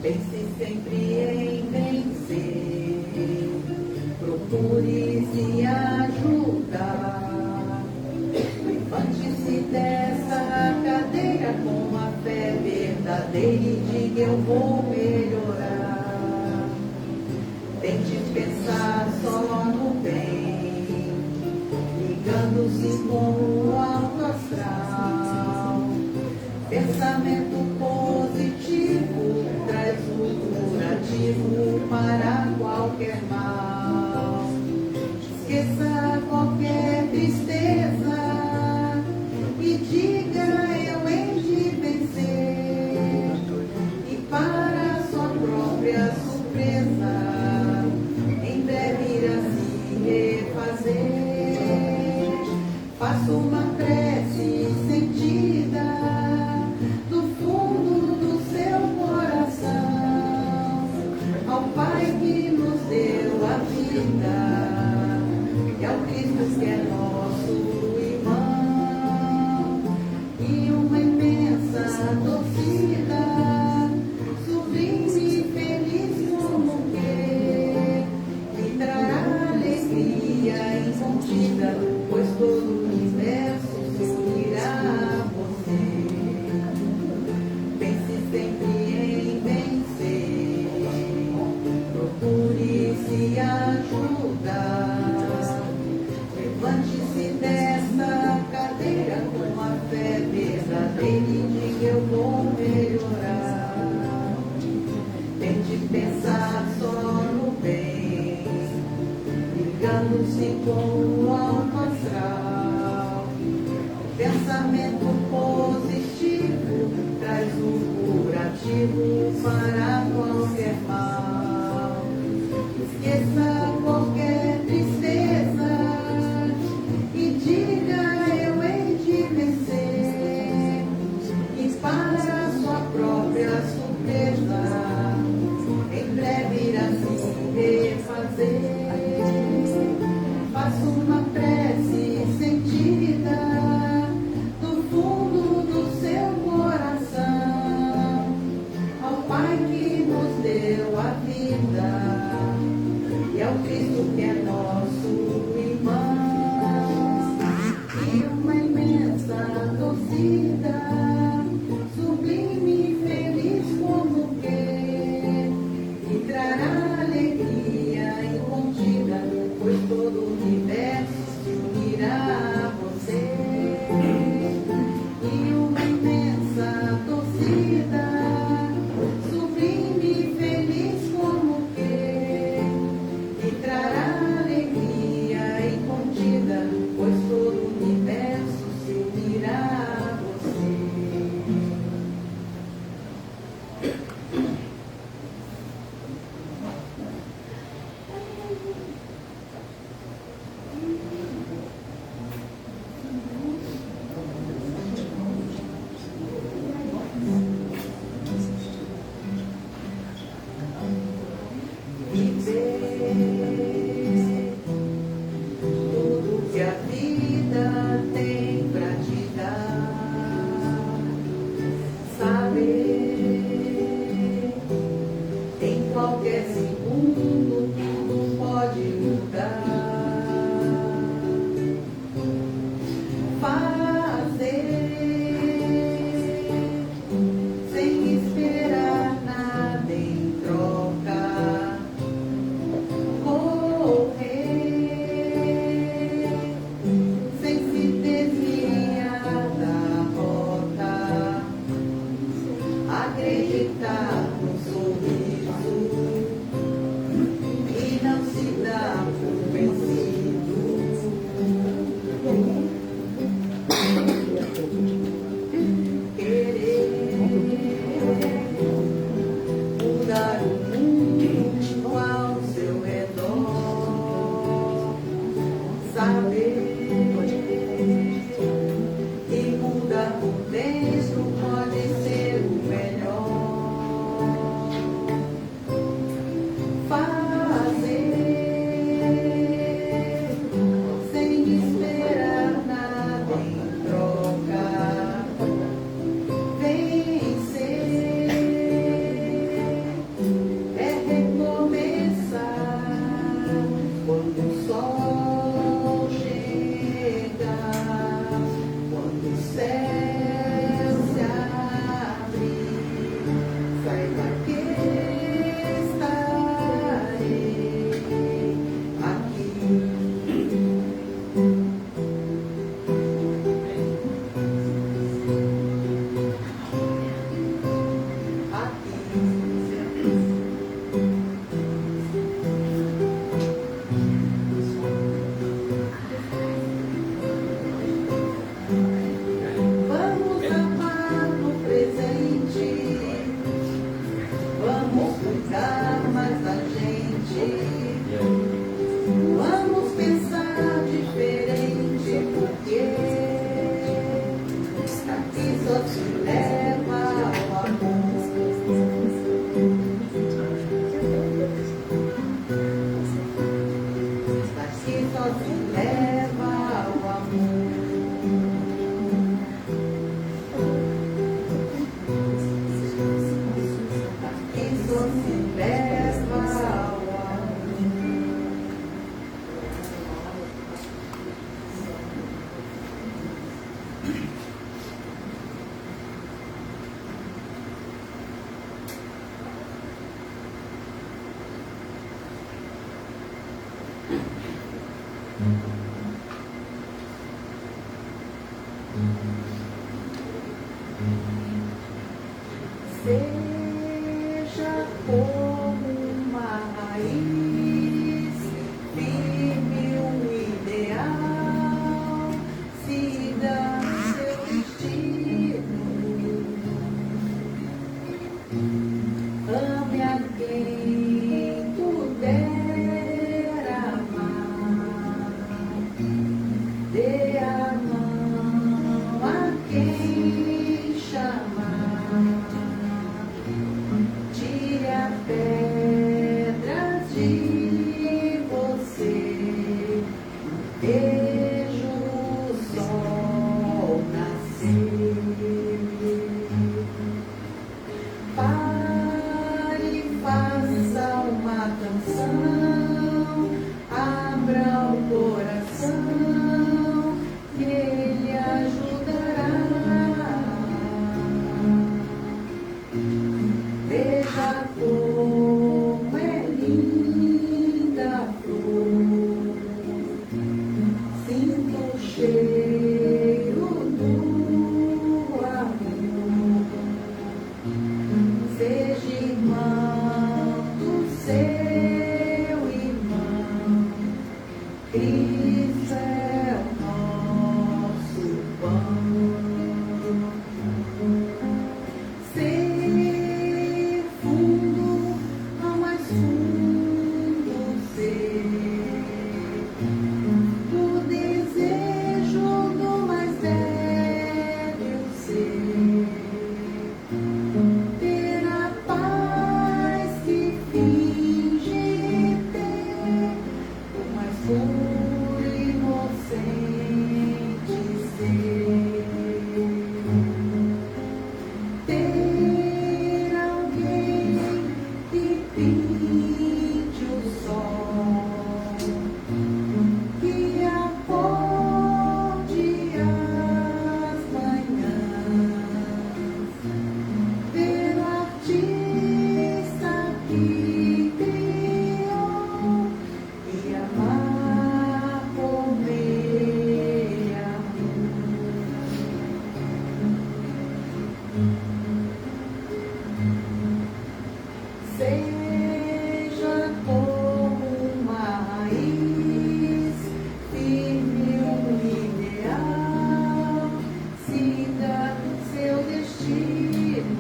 Pense sempre em vencer, procure se ajudar. Levante-se dessa cadeira com a fé verdadeira e diga: eu vou melhorar. Tente pensar só no bem, ligando-se com o alto astral. Pensamento positivo traz o curativo para qualquer mal. Esqueça qualquer tristeza e diga: eu hei de vencer. E para sua própria surpresa, em breve irá se refazer. Faça uma prece sentida do fundo do seu coração ao Pai que nos deu a com o alto astral. Pensamento positivo traz um curativo para qualquer mal. Esqueça qualquer tristeza e diga: eu hei de vencer. E para sua própria surpresa, em breve irá se refazer. Faça uma prece sentida do fundo do seu coração ao Pai que nos deu a vida e ao Cristo que é nosso irmão. E uma imensa torcida, sublime e feliz como que trará alegria incontida, pois todo o universo se unirá a você. E uma imensa torcida, sublime e feliz como que trará alegria incontida, pois todo o universo se unirá a você. Viver tudo que a vida tem pra te dar, saber em qualquer segundo tudo pode mudar, fazer sem esperar nada em troca, sem se desviar da rota, acreditar no sorriso e não se dar por vencido. Querer mudar o mundo ao seu redor, saber que mudar por dentro pode ser o melhor, fazer sem esperar nada em troca, vencer é recomeçar quando o sol chega, quando o céu se abre, saiba que estarei aqui. Vamos amar no presente, vamos cuidar mais da gente, vamos pensar diferente, porque aqui só te leva ao amor. Aqui só te leva ao amor. Aqui só se leva ao amor. Seja como uma raiz firme, Seja como uma raiz firme e ideal, siga seu destino,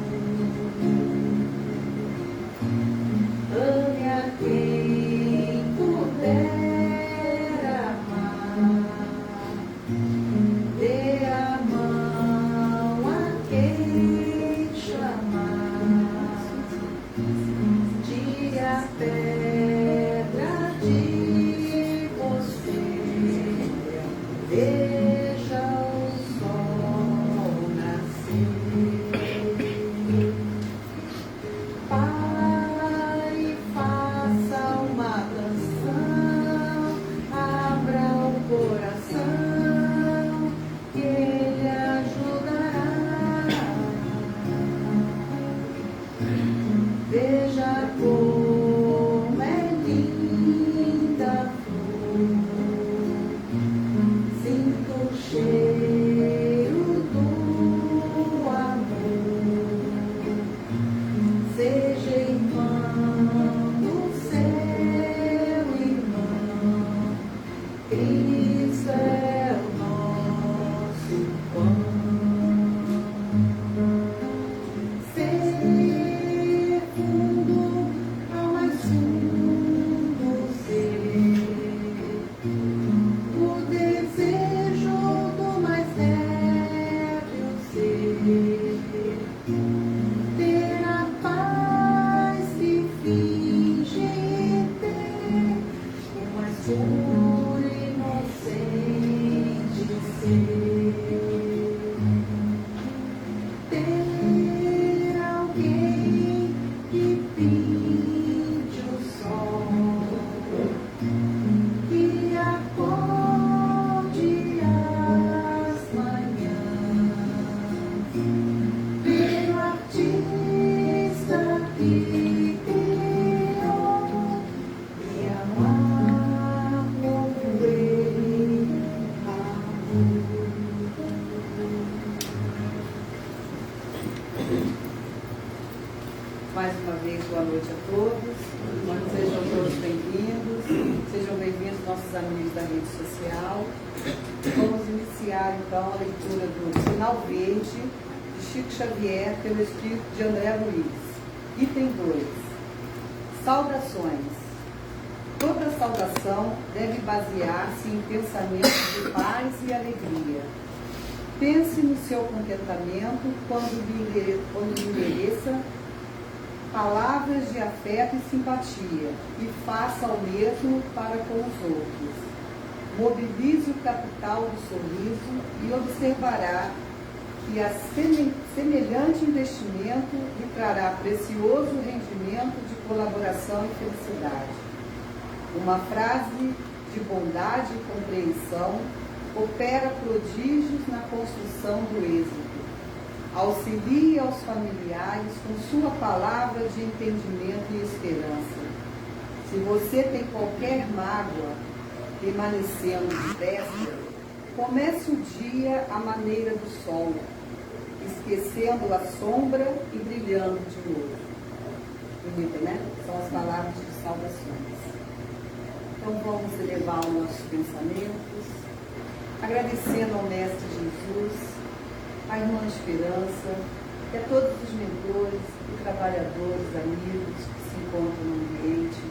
ame a quem puder amar, dê a mão a quem chamar, tire a pedra de você, veja o sol nascer. Pare e faça uma canção, abra o coração, que ele ajudará. Veja como é linda a flor, sinta o cheiro do amor. Seja irmão do seu irmão, Cristo é o nosso pão. Ser fundo ao mais fundo ser, o desejo do mais débil ser, ter a paz que finge ter, o mais puro e inocente ser, ter alguém que pinte o sol, que acorde as manhãs, ver o artista que criou e amar como ele amou. Mais uma vez, boa noite a todos. Sejam todos bem-vindos. Sejam bem-vindos nossos amigos da rede social. Vamos iniciar, então, a leitura do Sinal Verde de Chico Xavier pelo Espírito de André Luiz. Item 2. Saudações. Toda saudação deve basear-se em pensamentos de paz e alegria. Pense no seu contentamento quando lhe mereça palavras de afeto e simpatia, e faça o mesmo para com os outros. Mobilize o capital do sorriso e observará que a semelhante investimento lhe trará precioso rendimento de colaboração e felicidade. Uma frase de bondade e compreensão opera prodígios na construção do êxito. Auxilie aos familiares com sua palavra de entendimento e esperança. Se você tem qualquer mágoa permanecendo depressa, comece o dia à maneira do sol, esquecendo a sombra e brilhando de novo. Bonita, né? São as palavras de saudações. Então vamos elevar os nossos pensamentos, agradecendo ao Mestre Jesus, à Irmã Esperança e a todos os mentores e trabalhadores, amigos que se encontram no ambiente.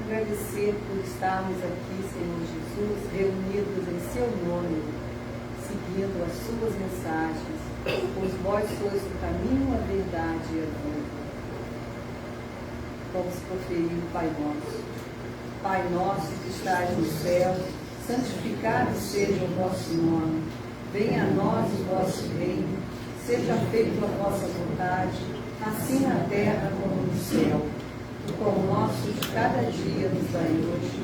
Agradecer por estarmos aqui, Senhor Jesus, reunidos em seu nome, seguindo as suas mensagens, pois vós sois o caminho, a verdade e a vida. Vamos proferir o Pai Nosso. Pai nosso que estás no céu, santificado seja o vosso nome. Venha a nós o vosso reino, seja feita a vossa vontade, assim na terra como no céu. O pão nosso de cada dia nos dai hoje,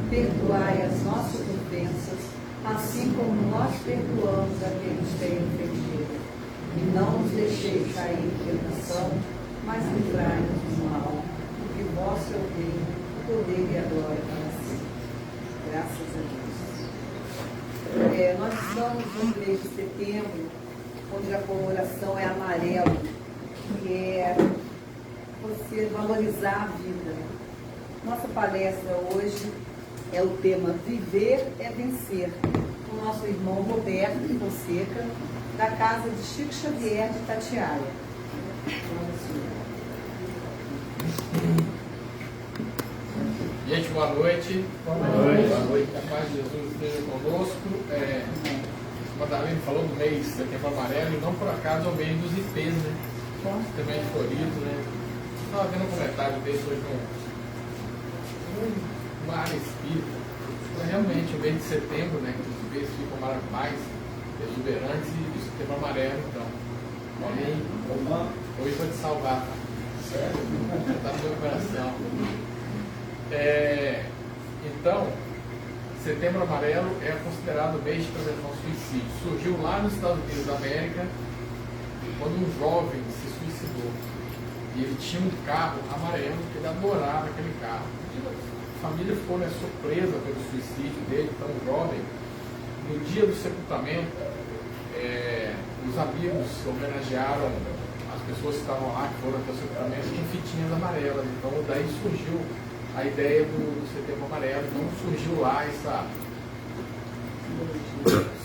perdoai as nossas ofensas, assim como nós perdoamos a quem nos tem ofendido. E não nos deixeis cair em tentação, mas livrai-nos do mal, porque vosso é o reino, o poder e a glória para sempre. Graças a Deus. Nós estamos no mês de setembro, onde a coloração é amarelo, que é você você valorizar a vida. Nossa palestra hoje é o tema Viver é Vencer, com o nosso irmão Roberto Fonseca, da casa de Chico Xavier de Itatiaia. Gente, boa noite. Boa noite. Que a paz de Jesus esteja conosco. Madalena falou do mês Setembro Amarelo, e não por acaso é o mês dos IPs, né? Também de Florido, né? Estava vendo um comentário desse hoje numa área espírita. Então, realmente, o mês de setembro, né? Que os IPs ficam mais exuberantes, e o Setembro Amarelo, então. Hoje vou te salvar, tá? Sério? Está no meu coração. Então, Setembro Amarelo é considerado o mês de prevenção ao suicídio. Surgiu lá nos Estados Unidos da América, quando um jovem se suicidou. E ele tinha um carro amarelo, que ele adorava aquele carro. A família ficou surpresa pelo suicídio dele, tão jovem. No dia do sepultamento, os amigos homenagearam as pessoas que estavam lá, que foram até o sepultamento, com fitinhas amarelas. Então, daí surgiu a ideia do Setembro Amarelo. Não surgiu lá essa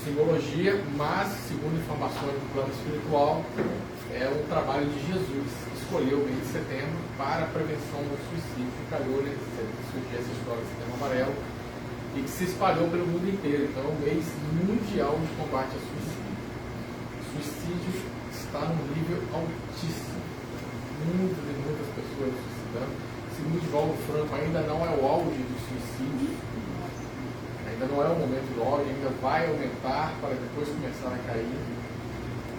simbologia, mas, segundo informações do plano espiritual, é um trabalho de Jesus. Escolheu o mês de setembro para a prevenção do suicídio. Que calhou, né, surgir essa história do Setembro Amarelo, e que se espalhou pelo mundo inteiro. Então, é um mês mundial de combate ao suicídio. O suicídio está num nível altíssimo. Muitas pessoas suicidando. Segundo Divaldo Franco, ainda não é o auge do suicídio, ainda não é o momento do auge, ainda vai aumentar para depois começar a cair.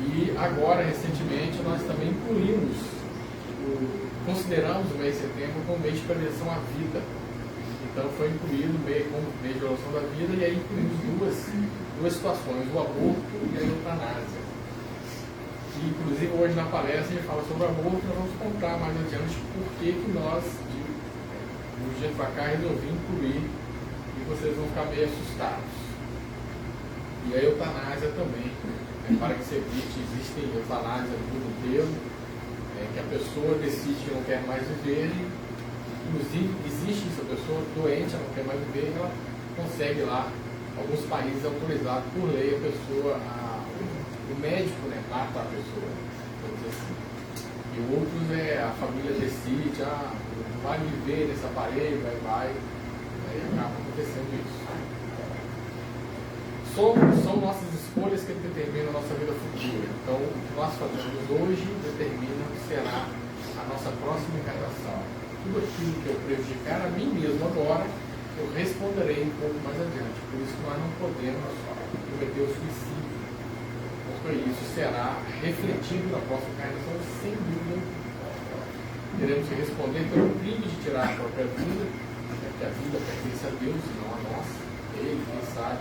E agora, recentemente, nós também consideramos o mês de setembro como mês de prevenção à vida. Então foi incluído como mês de prevenção da vida, e aí incluímos duas situações, o aborto e a eutanásia. E, inclusive, hoje na palestra a gente fala sobre o aborto. Nós vamos contar mais adiante por que nós, de um dia para cá, resolvi incluir, e vocês vão ficar meio assustados. E a eutanásia também, para que se evite, existem eutanásias no mundo inteiro, que a pessoa decide que não quer mais viver, e, inclusive, existe essa pessoa doente, ela não quer mais viver, e ela consegue lá, alguns países autorizados por lei, a pessoa, o médico, né, mata a pessoa, vamos dizer assim. E outros a família decide, vai viver nesse aparelho, vai, aí acaba acontecendo isso. São nossas escolhas que determinam a nossa vida futura. Então, o que nós fazemos hoje determina o que será a nossa próxima encarnação. Tudo aquilo que eu prejudicar a mim mesmo agora, eu responderei um pouco mais adiante. Por isso que nós não podemos cometer o suicídio. Isso será refletido na próxima encarnação, sem dúvida. Teremos que responder pelo crime de tirar a própria vida, porque a vida pertence a Deus e não a nós. Ele, quem sabe,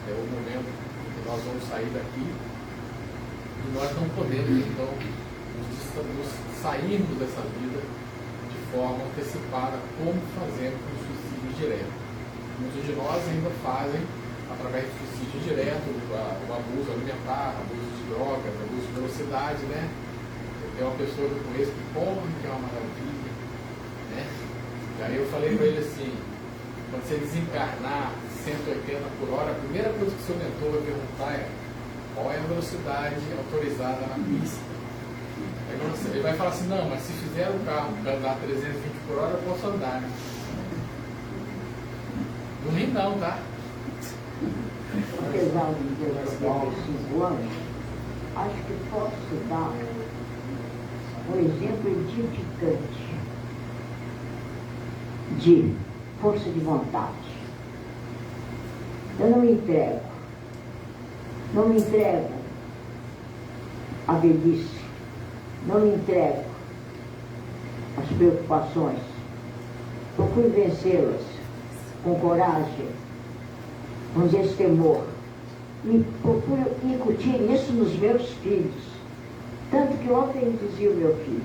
é o momento que nós vamos sair daqui, e nós não podemos, então, nos sairmos dessa vida de forma antecipada, como fazemos com o suicídio direto. Muitos de nós ainda fazem através do suicídio direto, o abuso alimentar, abuso de drogas, abuso de velocidade, né? Tem uma pessoa que eu conheço que corre, que é uma maravilha, né? E aí eu falei para ele assim, quando você desencarnar 180 por hora, a primeira coisa que o seu mentor vai perguntar é qual é a velocidade autorizada na pista. Aí ele vai falar assim, não, mas se fizer o carro andar 320 por hora, eu posso andar, né? Não ri não, tá? Apesar de ter atual 5 anos, acho que posso dar um exemplo edificante de força de vontade. Eu não me entrego à velhice, não me entrego às preocupações, procuro vencê-las com coragem, com destemor, e procuro incutir isso nos meus filhos. Tanto que ontem dizia o meu filho,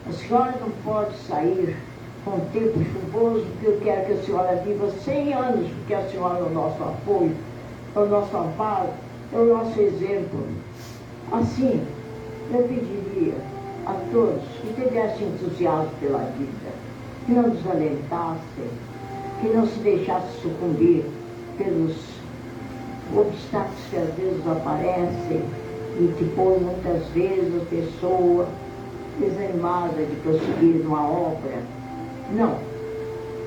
a senhora não pode sair com o tempo chuvoso, porque eu quero que a senhora viva 100 anos, porque a senhora é o nosso apoio, é o nosso amparo, é o nosso exemplo. Assim, eu pediria a todos que tivessem entusiasmo pela vida, que não desalentassem, que não se deixassem sucumbir pelos obstáculos que às vezes aparecem e que põem muitas vezes a pessoa desanimada de prosseguir uma obra. Não,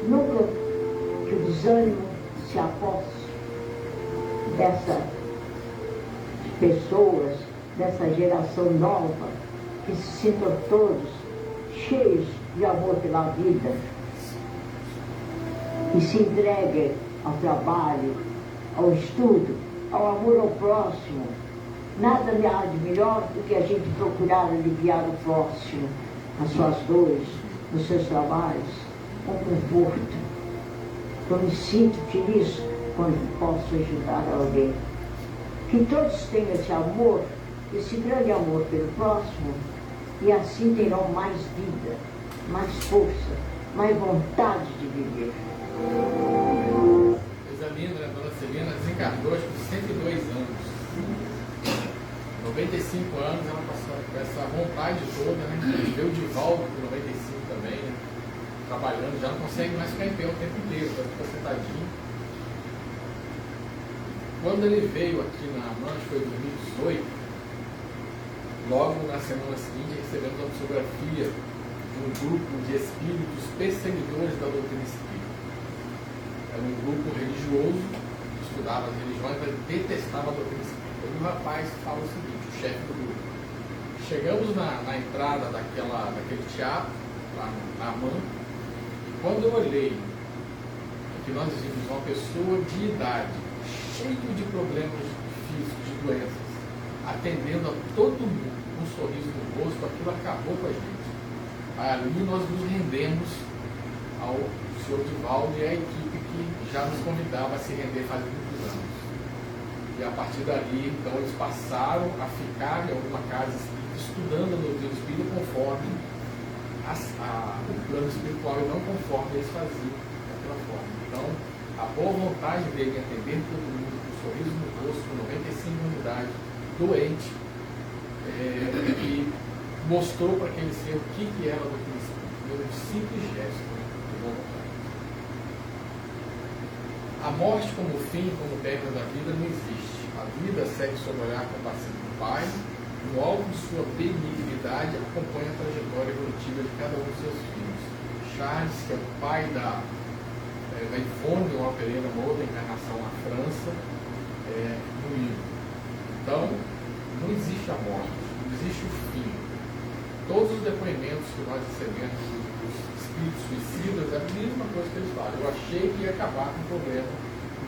nunca que o desânimo se aposse dessas pessoas, dessa geração nova, que se sintam todos cheios de amor pela vida e se entreguem ao trabalho, ao estudo, ao amor ao próximo. Nada há de melhor do que a gente procurar aliviar o próximo, as suas dores, nos seus trabalhos, com conforto. Eu me sinto feliz quando posso ajudar alguém. Que todos tenham esse amor, esse grande amor pelo próximo, e assim terão mais vida, mais força, mais vontade de viver. Coisa linda, né? Dona Celina desencarnou acho que 102 anos. 95 anos, ela passou com essa vontade toda, né? Veio de volta com 95 também, né? Trabalhando, já não consegue mais ficar em pé o tempo inteiro, já fica sentadinho. Quando ele veio aqui na AMAN, foi em 2018, logo na semana seguinte recebemos a psicografia de um grupo de espíritos perseguidores da doutrina espírita. Era um grupo religioso, que estudava as religiões, mas detestava a doutrina espírita. E o rapaz fala o seguinte, o chefe do grupo: chegamos na entrada daquele teatro, lá na AMAN, e quando eu olhei que nós vimos uma pessoa de idade, cheio de problemas físicos, de doenças, atendendo a todo mundo, com um sorriso no rosto, aquilo acabou com a gente. Ali nós nos rendemos ao senhor Divaldo e à equipe que já nos convidava a se render faz muitos anos. E a partir dali, então, eles passaram a ficar em alguma casa espírita, estudando a doutrina espírita conforme o plano espiritual e não conforme eles faziam daquela forma. Então, a boa vontade dele em atender todo mundo, com um sorriso no rosto, com 95 anos de idade, doente, e mostrou para aquele ser o que era a doutrina espírita. Um simples gesto de boa vontade. A morte como fim, como término da vida, não existe. A vida segue sob o olhar compassivo do Pai, e no alto de sua benignidade acompanha a trajetória evolutiva de cada um dos seus filhos. Charles, que é o pai da Ivone, uma Pereira, uma outra encarnação na França, no livro. Então, não existe a morte, não existe o fim. Todos os depoimentos que nós recebemos dos espíritos suicidas é a mesma coisa que eles falam. Eu achei que ia acabar com o problema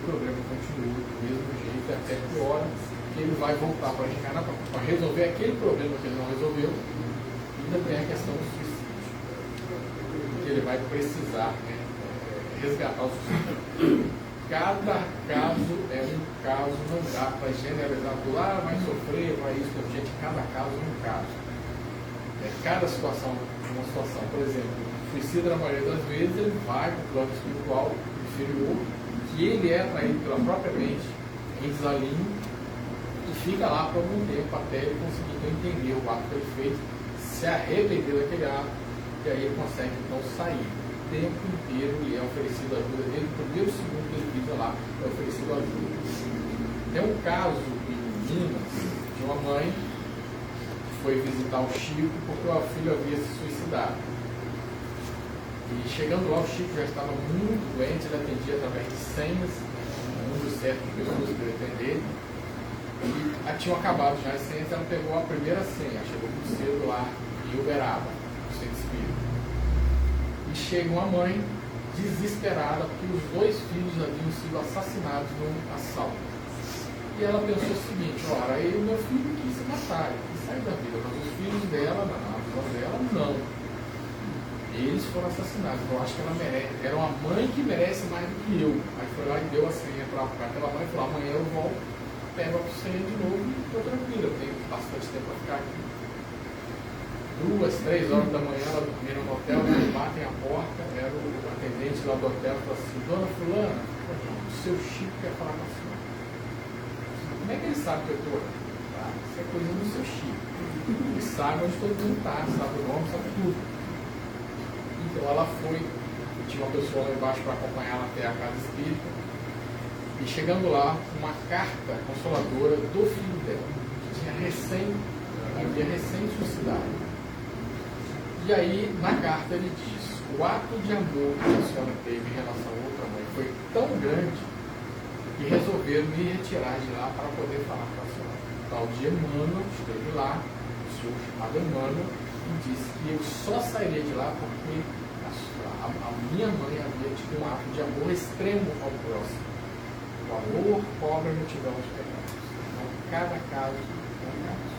continua do mesmo jeito, até piora, que ele vai voltar para reencarnar para resolver aquele problema que ele não resolveu. E ainda tem a questão do suicídio, que ele vai precisar, resgatar o suicídio. Cada caso é um caso, não dá para generalizar tudo, vai sofrer, vai isso, gente, cada caso é um caso. Cada situação é uma situação. Por exemplo, o suicida, na maioria das vezes, ele vai para o plano espiritual inferior, que ele é atraído pela própria mente em desalinho e fica lá por algum tempo até ele conseguir entender o ato que ele fez, se arrepender daquele ato, e aí ele consegue então sair. O tempo inteiro lhe é oferecido ajuda dele, no primeiro segundo que ele pisa lá, é oferecido ajuda. Tem um caso em Minas de uma mãe que foi visitar o Chico porque o filho havia se suicidado. E chegando lá, o Chico já estava muito doente, ele atendia através de senhas, um número certo de pessoas que ele atender. E tinham acabado já as senhas, ela pegou a primeira senha, chegou muito cedo lá em Uberaba, no centro espírita. E chega uma mãe desesperada porque os dois filhos haviam sido assassinados num assalto. E ela pensou o seguinte: ora, aí o meu filho quis se matar, ele quis sair da vida, mas os filhos dela, na visão dela, não. Eles foram assassinados. Eu acho que ela merece. Era uma mãe que merece mais do que eu. Aí foi lá e deu a senha para aquela mãe e falou: amanhã eu volto, pego a senha de novo e estou tranquila, eu tenho bastante tempo para ficar aqui. 2, 3 horas da manhã, ela dormindo no hotel, eles batem a porta, era o atendente lá do hotel, falou assim: dona fulana, o seu Chico quer falar com a senhora. Como é que ele sabe que eu estou Tá? Isso é coisa do seu Chico. Ele sabe onde todo mundo está, sabe o nome, sabe tudo. Então ela foi, tinha uma pessoa lá embaixo para acompanhar ela até a casa espírita, e chegando lá, uma carta consoladora do filho dela, que havia recém-suicidado. E aí, na carta, ele diz: o ato de amor que a senhora teve em relação a outra mãe foi tão grande que resolveram me retirar de lá para poder falar com a senhora. Tal dia, Emmanuel esteve lá, o senhor chamado Emmanuel, e disse que eu só sairia de lá porque a minha mãe havia tido um ato de amor extremo ao próximo. O amor cobre a multidão dos pecados. Então, cada caso é um caso.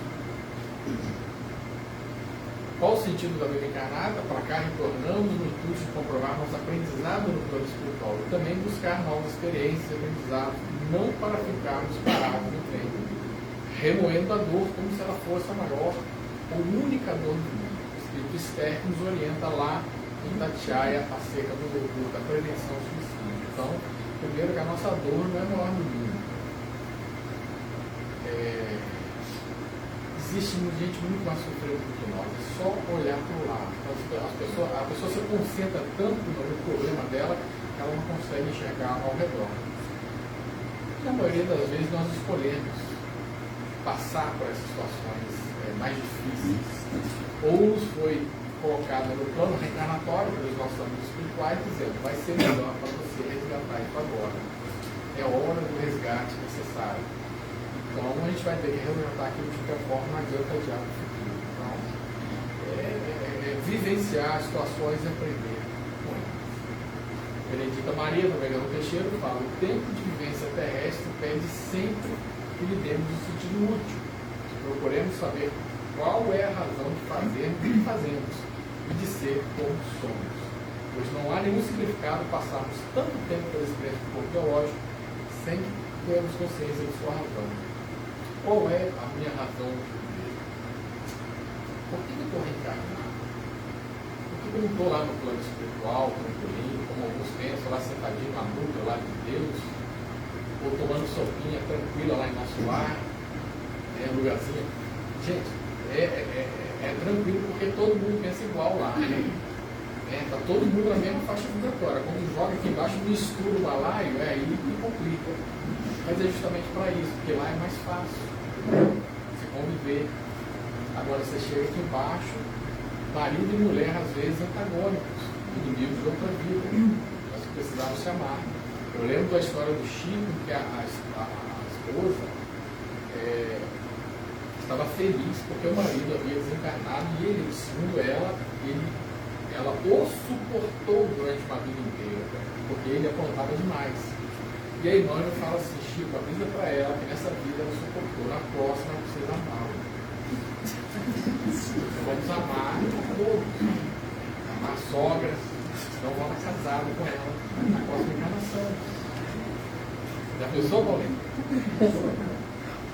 Qual o sentido da vida encarnada? Para cá retornamos no intuito de comprovar nosso aprendizado no plano espiritual e também buscar novas experiências e aprendizados, não para ficarmos parados no tempo, remoendo a dor como se ela fosse a maior ou única dor do mundo. O Espírito Esther nos orienta lá em Tatiaia acerca da prevenção ao suicídio. Então, primeiro que a nossa dor não é maior do mundo. Existe gente muito mais sofrendo do que nós, é só olhar para o lado. A pessoa se concentra tanto no problema dela que ela não consegue enxergar ao redor. E a maioria das vezes nós escolhemos passar por essas situações mais difíceis. Ou nos foi colocado no plano reencarnatório pelos nossos amigos espirituais, dizendo: vai ser melhor para você resgatar isso agora. É hora do resgate necessário. Então a gente vai ter que resgatar aquilo de qualquer forma, não adianta adiar no futuro. Então, vivenciar situações e aprender com elas. Benedita Maria, do Megano Teixeira, fala: o tempo de vivência terrestre pede sempre que lhe demos um sentido útil. Procuremos saber qual é a razão de fazermos o que fazemos e de ser como somos. Pois não há nenhum significado passarmos tanto tempo pela experiência do corpo biológico sem termos consciência de sua razão. Qual é a minha razão de viver? Por que eu estou reencarnado? Por que eu não estou lá no plano espiritual, tranquilinho, como alguns pensam, lá sentadinho na nuvem lá de Deus, ou tomando sopinha tranquila lá em nosso lar, lugarzinho? Gente, é tranquilo porque todo mundo pensa igual lá. Está todo mundo na mesma faixa vibratória. Quando joga aqui embaixo, mistura o balaio, aí que complica. Mas é justamente para isso, porque lá é mais fácil você conviver. Agora você chega aqui embaixo, marido e mulher às vezes antagônicos, inimigos de outra vida, mas que precisavam se amar. Eu lembro da história do Chico, que a esposa estava feliz porque o marido havia desencarnado e ele, segundo ela o suportou durante uma vida inteira, porque ele aprontava demais. E aí Emmanuel fala assim: Chico, avisa para ela que nessa vida ela suportou, na próxima vocês amá-la. Então vamos amar todos, amar a sogra, então vamos casado com ela na próxima encarnação. Já pensou, Paulinho?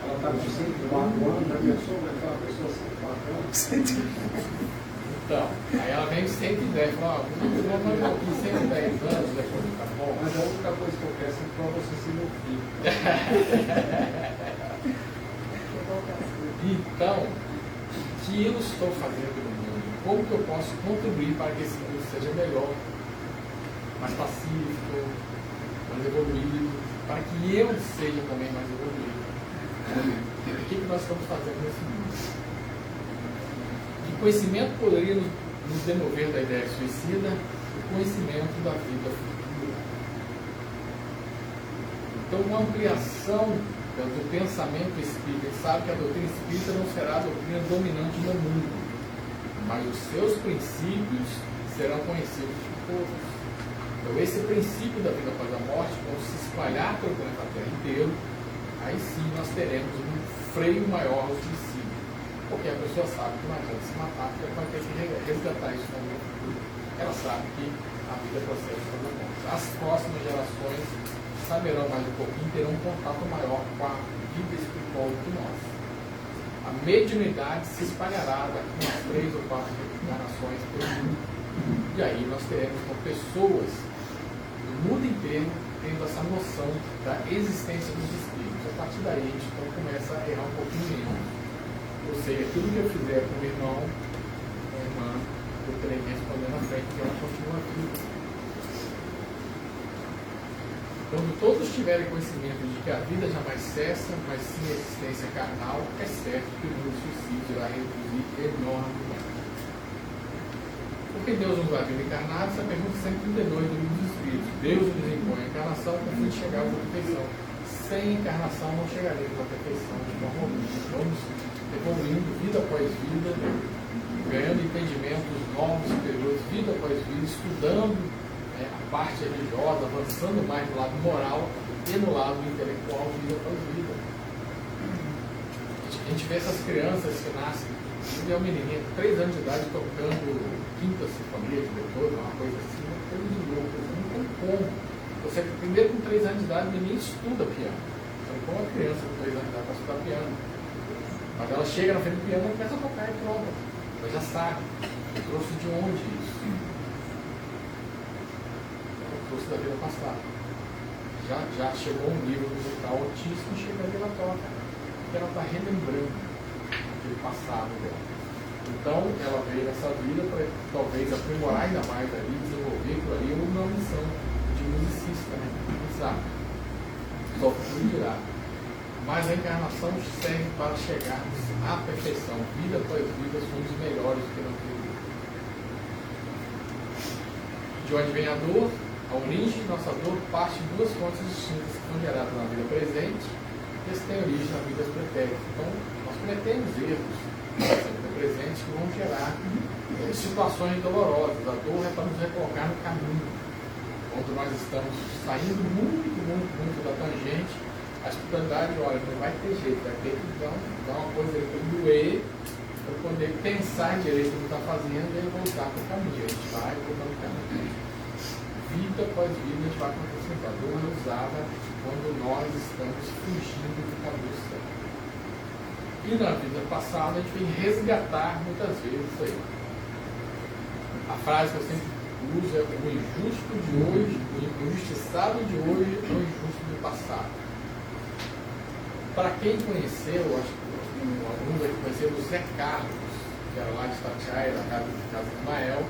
Ela está com 104 anos, já pensou naquela pessoa 104 anos? Então, aí ela vem de 110, fala: vamos aqui 110 anos depois, tá bom? Mas a única coisa que eu peço é para você ser meu filho. Então, o que eu estou fazendo no mundo? Como que eu posso contribuir para que esse mundo seja melhor, mais pacífico, mais evoluído, para que eu seja também mais evoluído? O que nós estamos fazendo nesse mundo? Que conhecimento poderia nos demover da ideia suicida? O conhecimento da vida futura. Então, uma ampliação do pensamento espírita. Ele sabe que a doutrina espírita não será a doutrina dominante no mundo, mas os seus princípios serão conhecidos por todos. Então, esse princípio da vida após a morte, quando se espalhar pelo planeta Terra inteiro, aí sim nós teremos um freio maior ao suicídio. Porque a pessoa sabe que não adianta se matar, porque ela vai ter que resgatar isso no mundo futuro. Ela sabe que a vida é processo toda a morte. As próximas gerações saberão mais um pouquinho, terão um contato maior com a vida espiritual do que nós. A mediunidade se espalhará daqui umas 3 ou 4 encarnações pelo mundo. E aí nós teremos com pessoas do mundo inteiro tendo essa noção da existência dos espíritos. A partir daí a gente então começa a errar um pouquinho menos. Ou seja, tudo que eu fizer com o irmão, com a irmã, eu terei que responder na frente, porque ela continua viva. Quando todos tiverem conhecimento de que a vida jamais cessa, mas sim a existência carnal, é certo que o número de suicídio irá reduzir enormemente. Por que Deus nos dá a vida encarnada? Essa pergunta 132 do Livro dos Espíritos. Deus nos impõe a encarnação com o fim de chegar à perfeição. Sem encarnação não chegaremos à perfeição de forma alguma. Vamos evoluindo vida após vida, ganhando entendimentos novos, superiores, vida após vida, estudando a parte religiosa, avançando mais no lado moral e no lado intelectual, vida após vida. A gente vê essas crianças que nascem, é uma menininha de 3 anos de idade tocando quinta sinfonia de Beethoven, uma coisa assim, uma coisa de louco, não tem como. Você, primeiro com 3 anos de idade, ninguém estuda piano. Então, como uma criança com 3 anos de idade para estudar piano? Mas ela chega na frente do piano e começa a tocar e pronto. Ela já sabe. Eu trouxe de onde isso? Eu trouxe da vida passada. Já chegou um nível musical altíssimo e chega ali ela toca. Porque ela está relembrando aquele passado dela. Então, ela veio nessa vida para talvez aprimorar ainda mais ali, desenvolver por ali uma missão de musicista, né? Sabe? Só o futuro dirá. Mas a encarnação serve para chegarmos à perfeição. Vida após vida somos melhores do que não queremos. De onde vem a dor? A origem de nossa dor parte de 2 fontes distintas que são geradas na vida presente e as têm origem na vida pretérita. Então, nós cometemos erros na vida presente que vão gerar situações dolorosas. A dor é para nos recolocar no caminho. Quando nós estamos saindo muito da tangente, a espiritualidade, olha, não vai ter jeito, vai ter que dar uma coisa ali para doer, para poder pensar direito no que está fazendo e voltar para o caminho. A gente vai voltando para o caminho. Vida após vida, a gente vai acontecendo. A dor é usada quando nós estamos fugindo do caminho certo. E na vida passada, a gente vem resgatar muitas vezes isso aí. A frase que eu sempre uso é: o injusto de hoje, o injustiçado de hoje é o injusto do passado. Para quem conheceu, acho que alguns aqui conheceram o Zé Carlos, que era lá de Itatiaia, da casa de Ismael.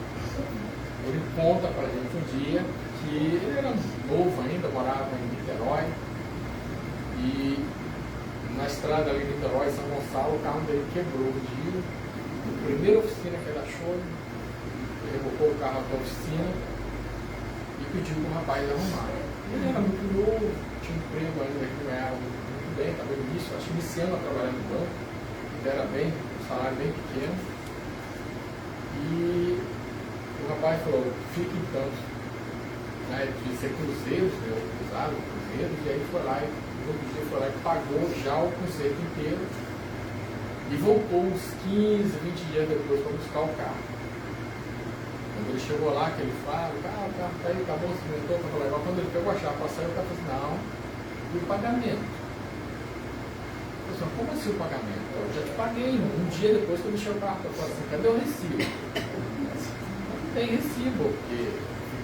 Ele conta para a gente um dia que ele era novo ainda, morava em Niterói, e na estrada ali de Niterói, São Gonçalo, o carro dele quebrou um dia. A primeira oficina que ele achou, ele levou o carro para a oficina e pediu para o rapaz arrumar. Ele era muito novo, tinha um emprego ainda que ganhava muito bem, estava acho que iniciando a trabalhar no banco, ele era bem, um salário bem pequeno. E o rapaz falou: fique então, né, de ser cruzeiros, usaram cruzeiros, e aí foi lá, e no outro dia foi lá e pagou já o concerto inteiro e voltou uns 15, 20 dias depois para buscar o carro. Quando ele chegou lá, que ele fala, o carro tá aí, acabou, se inventou, tá legal. Quando ele pegou a chave para sair, o cara falou assim: não, e o pagamento? Eu falei: como assim o pagamento? Eu já te paguei, um dia depois que eu deixei o carro. Eu falei assim: cadê o recibo? Não tem recibo, porque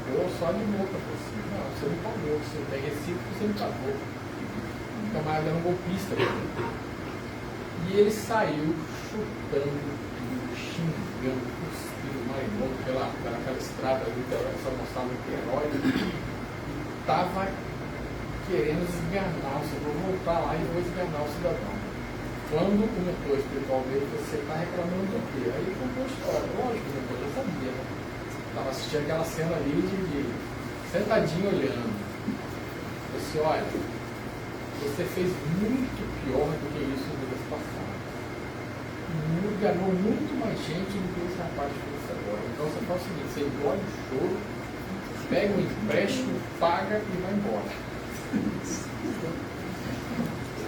ficou só de boca por cima. Não, você não pagou, você não tem recibo, você não pagou. O camarada era um golpista. E ele saiu chutando, xingando, cuspindo, marimbondo pelaquela estrada ali, essa moçada de herói, e estava querendo esganar o cidadão. Vou voltar lá e vou esganar o cidadão. Quando o mentor espiritual dele, você está reclamando do quê? Aí ele contou a história. Lógico, o mentor já sabia, né? Estava assistindo aquela cena ali de sentadinho olhando. Eu disse: olha, você fez muito pior do que isso no mês passado. Enganou muito mais gente do que esse rapaz fez agora. Então você faz o seguinte: você engole o choro, pega um empréstimo, paga e vai embora.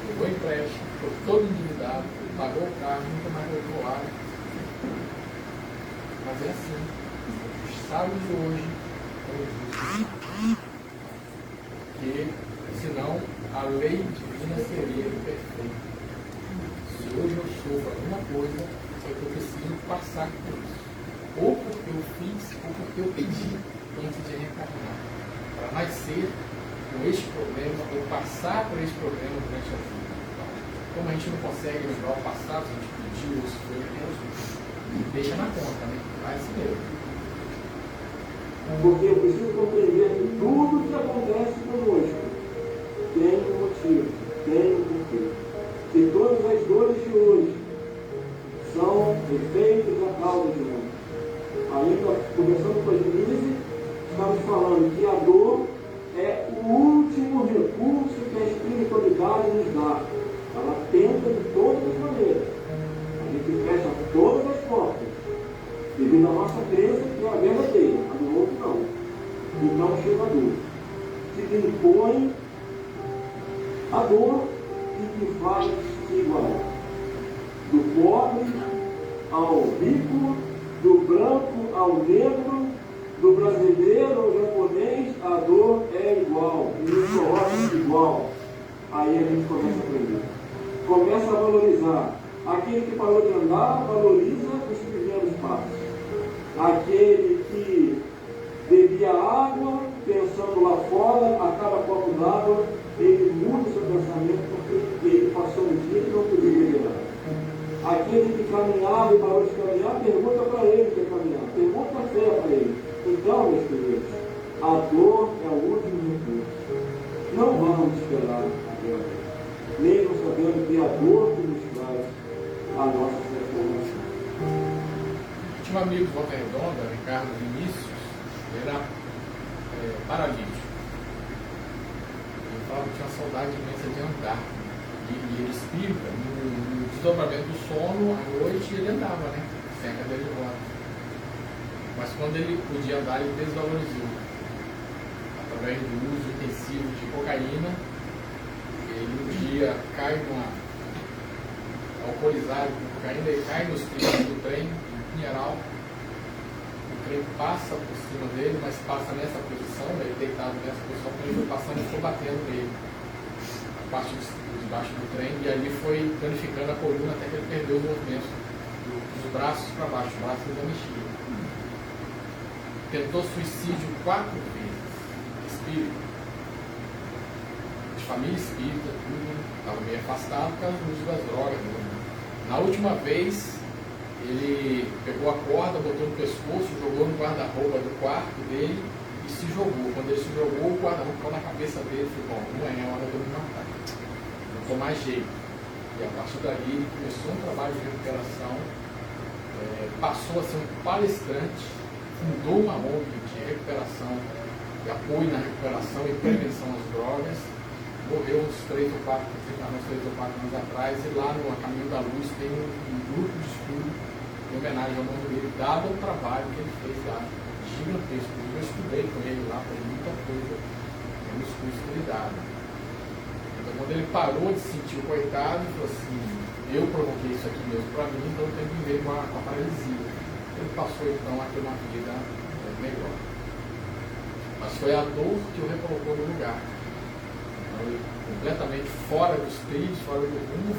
Pegou o empréstimo, ficou todo endividado, pagou o carro, nunca mais voltou lá. Mas é assim. Os sábios de hoje é o justo. Porque senão a lei divina seria perfeita. Se hoje eu sofro alguma coisa, é que eu preciso passar por isso. Ou porque eu fiz, ou porque eu pedi antes de reencarnar. para nascer com este problema ou passar por esse problema durante a vida. Então, como a gente não consegue lembrar o passado, se a gente pediu ou se foi mesmo, deixa na conta, né? Vai assim mesmo. Porque eu preciso compreender que tudo que acontece conosco tem um motivo, tem um porquê. Que todas as dores de hoje são efeitos da causa de hoje. Ainda conversando com a Denise, estamos falando que a dor é o último recurso que a espiritualidade nos dá. Ela tenta de todas as maneiras. A gente fecha todas as portas, devido à nossa crença que é a verdadeira, a do outro não. Então chega a dor, que impõe a dor e que faz se igualar. Do pobre ao rico, do branco ao negro, do brasileiro ao japonês, a dor é igual, e nos coloca igual. Aí a gente começa a aprender. Começa a valorizar. Aquele que parou de andar, valoriza os primeiros passos. Aquele que bebia água, pensando lá fora, a cada copo d'água, ele muda o seu pensamento porque ele passou um dia que não podia beber nada. Aquele que caminhava e parou de caminhar, pergunta para ele que é caminhar, pergunta a fé para ele. Então, meus queridos, a dor é o último recurso. Não vamos esperar a guerra, mesmo sabendo que é a dor que nos traz a nossa transformação. Tinha um amigo de Volta Redonda, Ricardo Vinícius, ele era paralítico. Ele falava que tinha uma saudade imensa de andar. E ele espírita, no desdobramento do sono, à noite ele andava, né? Sem a cadeira de rodas. Mas quando ele podia andar, ele desvalorizou. Através do uso intensivo de cocaína, ele um dia cai alcoolizado com cocaína, ele cai nos trilhos do trem, em Pinheiral. O trem passa por cima dele, mas passa nessa posição, ele deitado nessa posição, quando ele foi passando, ele foi batendo nele. A parte debaixo do trem, e ali foi danificando a coluna até que ele perdeu o movimento dos braços para baixo, os braços da mexia. Tentou suicídio 4 vezes. Espírita. De família espírita, tudo. Estava meio afastado por causa do uso das drogas. Na última vez, ele pegou a corda, botou no pescoço, jogou no guarda-roupa do quarto dele e se jogou. Quando ele se jogou, o guarda-roupa ficou na cabeça dele e falou: bom, não é hora de eu me matar. Não tô mais jeito. E a partir dali, ele começou um trabalho de recuperação, passou a ser um palestrante, fundou uma ONG de recuperação, de apoio na recuperação e prevenção às drogas. Morreu uns 3 ou 4 anos atrás, e lá no Caminho da Luz tem um grupo de estudo em homenagem ao nome dele, dado o trabalho que ele fez lá, gigantesco. Eu estudei com ele lá, foi muita coisa nos cursos que ele dava. Então, quando ele parou de sentir o coitado, ele falou assim: eu provoquei isso aqui mesmo para mim, então eu tenho que viver com a paralisia. Ele passou então a ter uma vida melhor. Mas foi a dor que o recolocou no lugar. Ele, completamente fora dos trilhos, fora do rumo,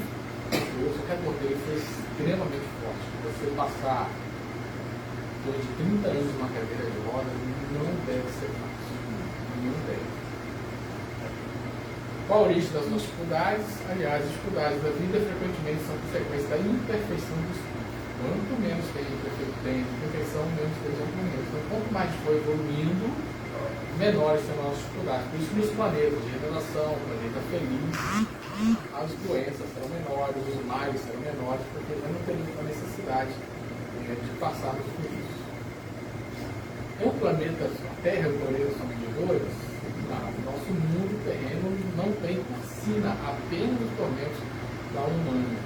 só que a dor dele foi extremamente forte. Você passar depois de 30 anos numa cadeira de rodas não deve ser fácil. Não deve. Qual a origem das nossas dificuldades? Aliás, as dificuldades da vida frequentemente são consequência da imperfeição do espírito. Quanto menos tem imperfeição, menos tem desenvolvimento. Então, quanto mais for evoluindo, menores são as nossas dificuldades. Por isso, nos planetas de regeneração, planeta feliz, as doenças serão menores, os males serão menores, porque nós não teremos a necessidade de passarmos por isso. É um planeta, a Terra e o planeta são medidores? Não, o nosso mundo terreno não tem vacina apenas os tormentos da humana,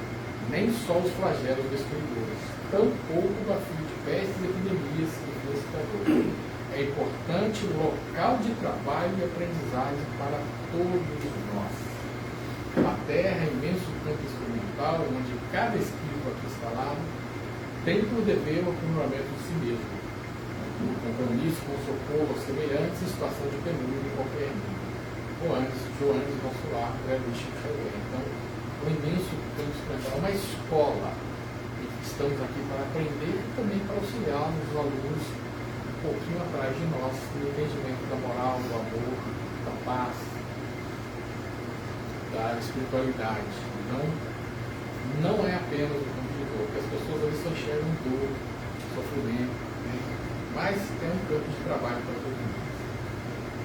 nem só os flagelos destruidores, tampouco da fio de pestes, epidemias e infestadores. É importante o local de trabalho e aprendizagem para todos nós. A Terra é imenso campo experimental, onde cada espírito aqui instalado tem por dever o aprimoramento de si mesmo, o compromisso com o socorro aos semelhantes em situação de penúria em qualquer nível. Joanes, nosso lar, Então, o imenso campo experimental é uma escola. Estamos aqui para aprender e também para auxiliar os alunos pouquinho atrás de nós no entendimento da moral, do amor, da paz, da espiritualidade. Então, não é apenas o campo de dor, porque as pessoas ali só enxergam dor, sofrimento, né? Mas tem um campo de trabalho para todo mundo.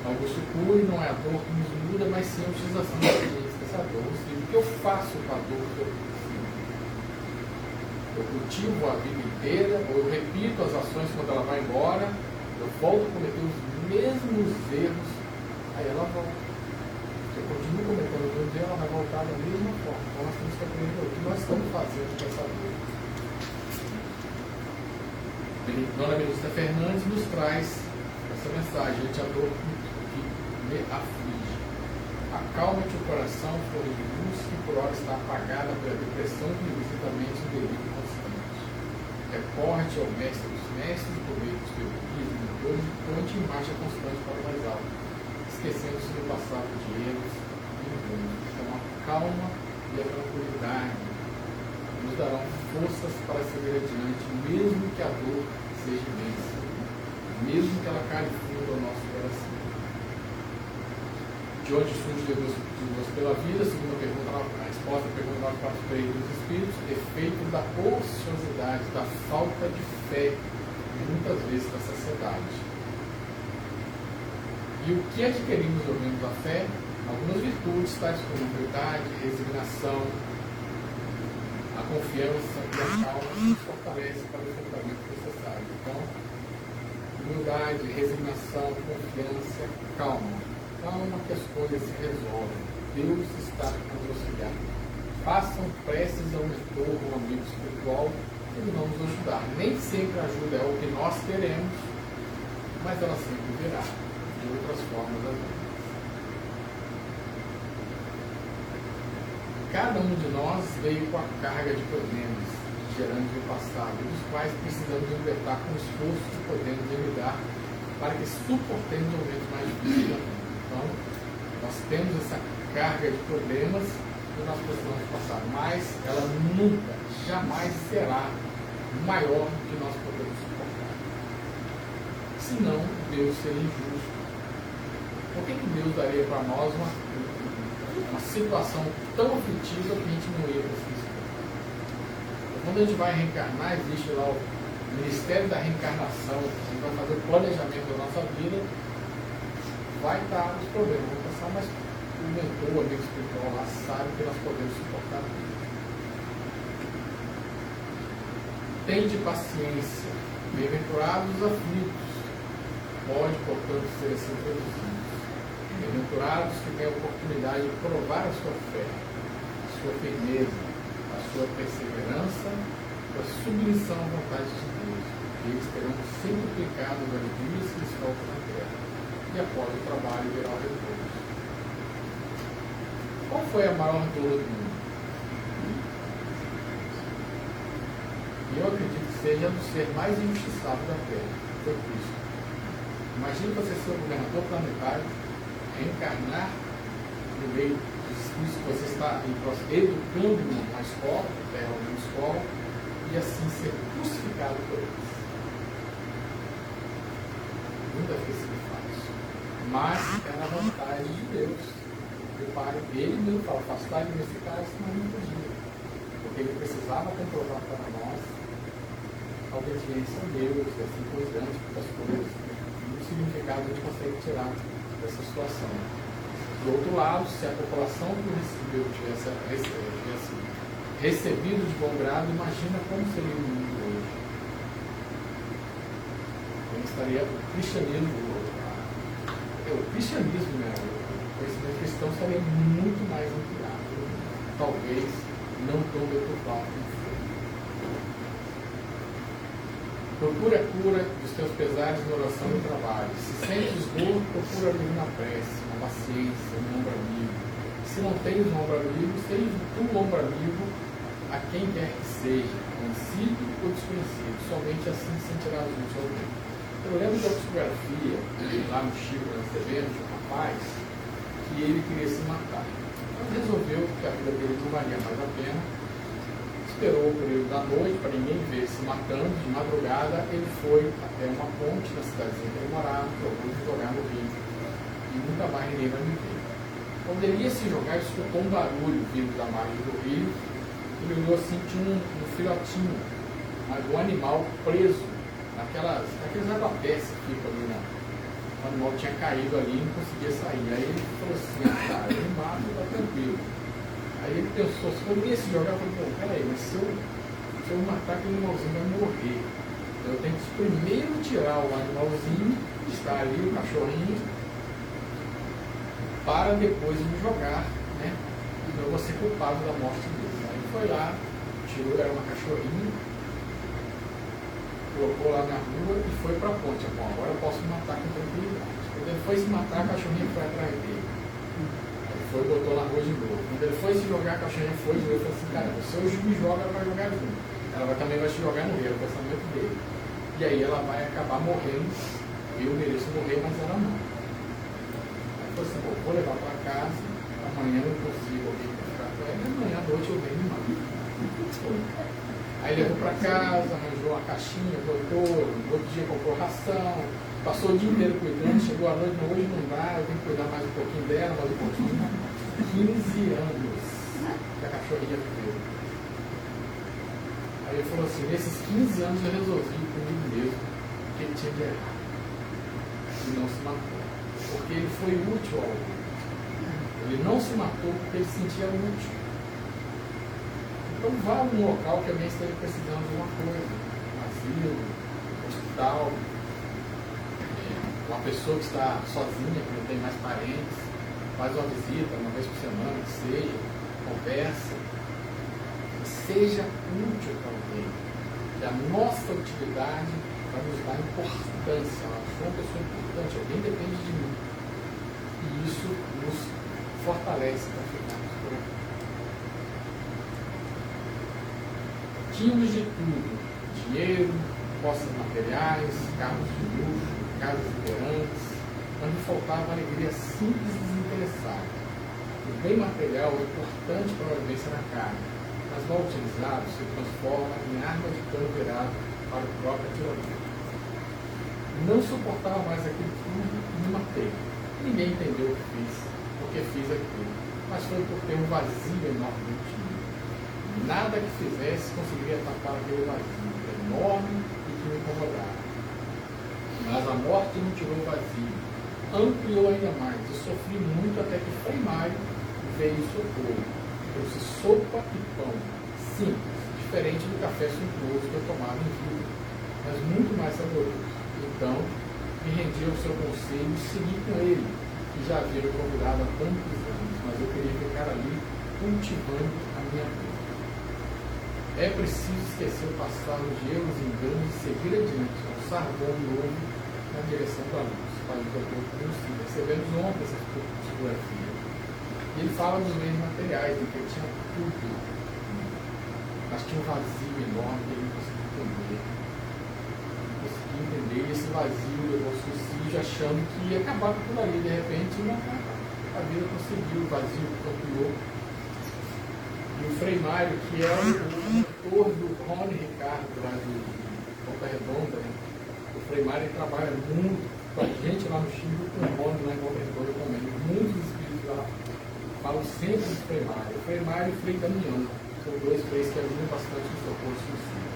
Augusto Cury, não é a dor que nos muda, mas sim a utilização da experiência dessa dor. Ou seja, o que eu faço com a dor que eu preciso? Eu cultivo a vida inteira, ou eu repito as ações quando ela vai embora, eu volto a cometer os mesmos erros, aí ela volta. Se eu continuo cometendo os mesmos erros, ela vai voltar da mesma forma. Então nós temos que aprender o que nós estamos fazendo com essa dor. Dona Benedita Fernandes nos traz essa mensagem: ante a dor que me aflige, acalma-te o coração, flor de luz, que por hora está apagada pela depressão que visita a mente em delírio constante. Recorre-te ao mestre dos mestres, proveito dos teus guias e mentores, e põe-te em marcha constante para o mais alto, esquecendo-se do passado de erros e enganos. Então a calma e a tranquilidade nos darão forças para seguir adiante, mesmo que a dor seja imensa, mesmo que ela caia fundo ao nosso coração. De onde surge Deus pela vida? Segunda pergunta, a resposta à pergunta 943 dos Espíritos: efeito da ociosidade, da falta de fé, e muitas vezes da saciedade. E o que adquirimos ao menos a fé? Algumas virtudes, tais como humildade, resignação, a confiança e a calma nos fortalece para o enfrentamento necessário. Então, humildade, resignação, confiança, calma. Calma que as coisas se resolvem. Deus está a nos auxiliar. Façam preces ao mentor, ao amigo espiritual, ele não nos ajudar. Nem sempre a ajuda é o que nós queremos, mas ela sempre virá de outras formas às vezes. Cada um de nós veio com a carga de problemas gerantes do passado, dos quais precisamos libertar com o esforço que podemos lidar para que suportemos momentos mais difíceis da vida. Então, nós temos essa carga de problemas que nós precisamos passar, mas ela nunca, jamais será maior do que nós podemos suportar. Senão, Deus seria injusto. Por que Deus daria para nós uma situação tão aflitiva que a gente não ia conseguir suportar? Quando a gente vai reencarnar, existe lá o Ministério da Reencarnação, a gente vai fazer o planejamento da nossa vida, vai estar os problemas, vão passar, mas o mentor, o amigo espiritual lá sabe que nós podemos suportar tudo. Tende paciência, bem-aventurados os aflitos, pode, portanto, ser assim traduzido. Bem-aventurados que têm a oportunidade de provar a sua fé, a sua firmeza, a sua perseverança, a submissão à vontade de Deus. Eles terão sempre aplicado as alegrias que lhes faltam na terra, e após o trabalho virá o retorno. Qual foi a maior dor do mundo? E eu acredito que seja do ser mais injustiçado da terra, foi Cristo. Imagine você ser o governador planetário, reencarnar no meio dos espíritos que você está educando numa escola, terra ou numa escola, e assim ser crucificado por eles. Não deve ter sido fácil. Mas é na vontade de Deus. O Pai, ele mesmo fala, afastar de nesse caso, senão não podia. Porque ele precisava comprovar para nós a obediência a Deus, e assim por diante, porque as coisas, o significado a gente consegue tirar dessa situação. Do outro lado, se a população que o recebeu tivesse recebido de bom grado, imagina como seria o mundo hoje. Como estaria o cristianismo, o cristianismo, né? O conhecimento cristão estaria muito mais ampliado, talvez não tão deturpado como foi. Procura a cura dos teus pesares na oração e no trabalho. Se sentes dor, procura alívio na prece, na paciência, no ombro amigo. Se não tens um ombro amigo, seja tu um ombro amigo a quem quer que seja, conhecido ou desconhecido. Somente assim sentirás útil ao bem. Eu lembro da psicografia, lá no Chico, nós recebemos de um rapaz, que ele queria se matar. Então resolveu que a vida dele não valia mais a pena, esperou o período da noite para ninguém ver se matando. De madrugada ele foi até uma ponte ponte na cidadezinha que ele morava, que eu vou jogar no rio. E nunca mais ninguém vai me ver. Quando ele ia se jogar, ele escutou um barulho vindo da margem do rio. Ele olhou assim, tinha um filhotinho, um animal preso naqueles rapapés que ficam ali na. O animal tinha caído ali e não conseguia sair. Aí ele falou assim, cara, eu me mato, tá tranquilo. Aí ele pensou, se eu ia se jogar, eu falei, pô, peraí, mas se eu matar aquele animalzinho vai morrer. Eu tenho que primeiro tirar o animalzinho que está ali, o cachorrinho, para depois me jogar, né? E eu vou ser culpado da morte dele. Aí ele foi lá, tirou, era uma cachorrinha, colocou lá na rua e foi para a ponte. Bom, agora eu posso me matar com tranquilidade. Quando ele foi se matar, a cachorrinha foi atrás dele. Ele foi e botou na rua de novo. Quando ele foi se jogar, a cachorrinha foi e falou assim, cara, se eu me joga, ela vai jogar junto. Ela também vai se jogar no rio, é o pensamento dele. E aí ela vai acabar morrendo. Eu mereço morrer, mas ela não. Aí ele falou assim, pô, vou levar para casa, amanhã eu consigo alguém para ficar com ela, e amanhã à noite eu venho e mato. Aí levou para casa, arranjou uma caixinha, botou, no outro dia comprou ração, passou o dia inteiro cuidando, chegou à noite, hoje não dá, eu tenho que cuidar mais um pouquinho dela, mais um pouquinho. 15 anos que a cachorrinha viveu. Aí ele falou assim, nesses 15 anos eu resolvi comigo mesmo o que ele tinha de errar. E não se matou. Porque ele foi útil ao outro. Ele não se matou porque ele se sentia útil. Então vá a um local que alguém esteja precisando de uma coisa, um asilo, um hospital, uma pessoa que está sozinha, que não tem mais parentes, faz uma visita uma vez por semana, que seja, conversa, que seja útil para alguém. Que a nossa utilidade vai nos dar importância. Eu sou uma pessoa importante, alguém depende de mim. E isso nos fortalece para ficarmos por aqui. Tínhamos de tudo: dinheiro, posses materiais, carros de luxo, casas exuberantes, mas nos faltava a alegria simples e desinteressada. O bem material é importante para a vivência na carne, mas mal utilizado se transforma em arma de cano virado para o próprio atirador. Não suportava mais aquilo tudo e me matei. Ninguém entendeu o que fiz, porque fiz aquilo, mas foi por ter um vazio enorme dentro de mim. Nada que fizesse conseguiria tapar aquele vazio enorme e que me incomodava. Mas a morte não tirou o vazio, ampliou ainda mais. Eu sofri muito até que Frei Mário veio em socorro. Trouxe sopa e pão, simples, diferente do café suntuoso que eu tomava em vida, mas muito mais saboroso. Então, me rendi ao seu conselho e segui com ele, que já havia me convidado há tantos anos, mas eu queria ficar ali cultivando a minha vida. É preciso esquecer o passado de erros e enganos e seguir adiante, alçar voo novo na direção da luz. Para o doutor Cruci, recebemos ontem essa fotografia. E ele fala dos bens materiais, em que ele tinha tudo, mas tinha um vazio enorme que ele não conseguia entender. Não conseguia entender, e esse vazio levou ao suicídio, achando que ia acabar com tudo ali. De repente, não acaba. A vida conseguiu, o vazio ampliou. E o Frei Mário, que é o mentor do Rony Ricardo, lá de Volta Redonda, né? O Frei Mário trabalha muito com a gente lá no Chile, com o Rony lá em Volta Redonda também. Muitos espíritos lá falam sempre do Frei Mário. O Frei Mário e o Frei Damião são dois freis que ajudam bastante no socorro suicida.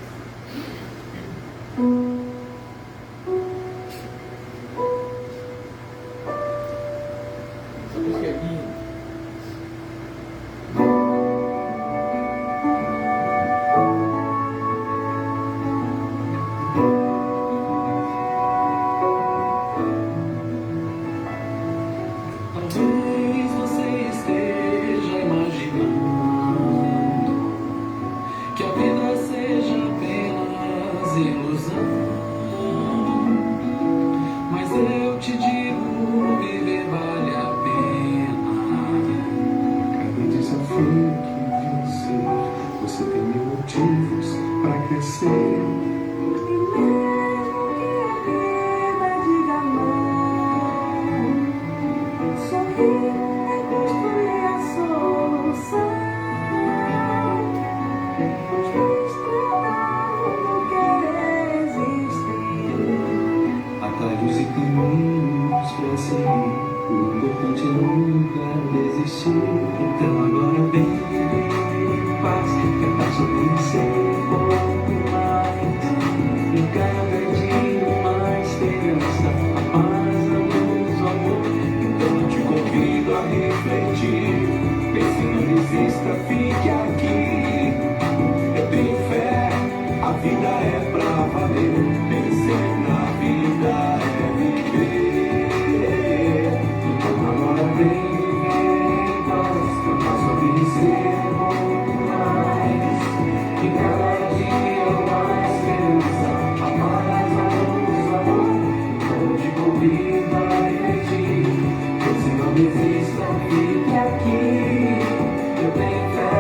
Essa música é linda. Talvez você esteja imaginando que a vida seja apenas ilusão. passos e caminhos pra seguir. O importante é nunca desistir. Então agora vem paz, que é paz sobre vencer um pouco mais. E cada dia mais esperança, a paz, a luz, o amor. Então eu te convido a refletir. Pense, não desista, fique aqui. Eu tenho fé, a vida é pra valer. Vencer na vida é viver. Então agora vem paz, que eu posso vencer um pouco mais. E cada dia mais esperança, a paz, a luz, o amor. Então eu te convido a refletir. Você não desista, fique aqui. Eu tenho fé,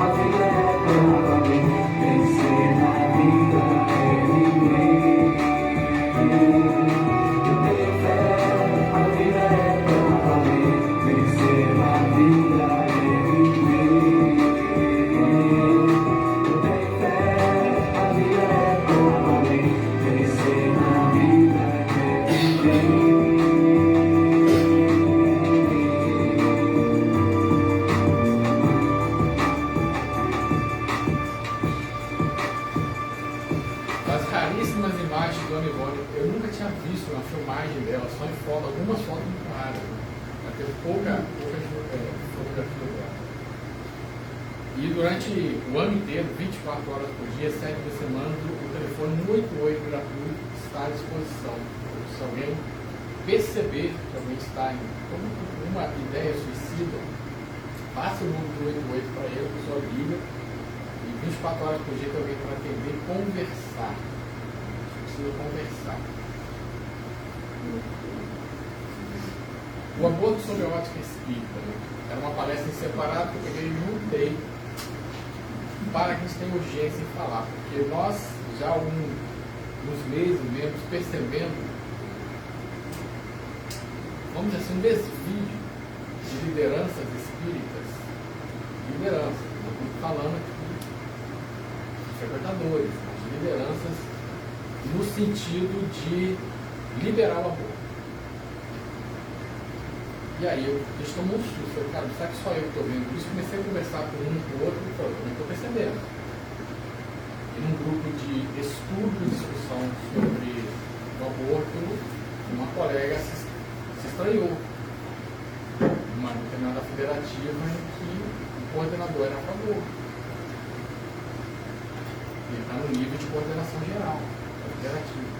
a vida é pra valer. Vencer na vida é viver. Eu tenho fé, a vida é pra valer. Vencer na vida é viver. Eu tenho fé, a vida é pra valer. Vencer na vida é viver. Das raríssimas imagens de Dona Ivone, eu nunca tinha visto uma filmagem dela, só em foto, algumas fotos muito raras, né? Ela teve pouca fotografia dela. E durante o ano inteiro, 24 horas por dia, 7 vezes por semana, o telefone 188 gratuito está à disposição. Se alguém perceber que alguém está com uma ideia suicida, passe o número do 188 para ele, a pessoa liga. E 24 horas por dia tem alguém para atender e conversar. Precisa conversar. O aborto sob a ótica espírita, né? Era uma palestra em separado que eu peguei e juntei para que a gente tenha urgência em falar, porque nós já há alguns meses mesmo percebendo, vamos dizer assim, um desvio de lideranças espíritas, lideranças, não estou falando aqui frequentadores, mas de lideranças no sentido de liberar o aborto. E aí eu tomou um susto, falei, cara, será que só eu estou vendo isso? Comecei a conversar com um, com o outro, e falei, também estou percebendo. E num grupo de estudo e discussão sobre o aborto, uma colega se estranhou. Uma determinada federativa em que o coordenador era a favor. Ele está no nível de coordenação geral, federativa.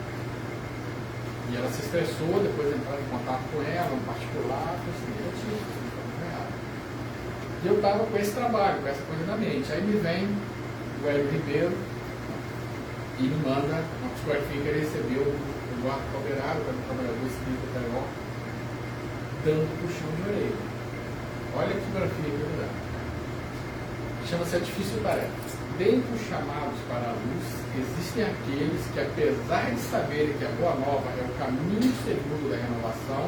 E ela se estressou, depois entraram em contato com ela, no particular, foi assim, negativo, e eu estava com esse trabalho, com essa coisa na mente. Aí me vem o Hélio Ribeiro e me manda uma psicografia que ele recebeu do Eduardo Calderaro, que é um trabalhador espírita carioca, dando puxão de orelha. Olha a psicografia que ele dá. Chama-se A Difícil Tarefa. Dentre os chamados para a luz, existem aqueles que, apesar de saberem que a Boa Nova é o caminho seguro da renovação,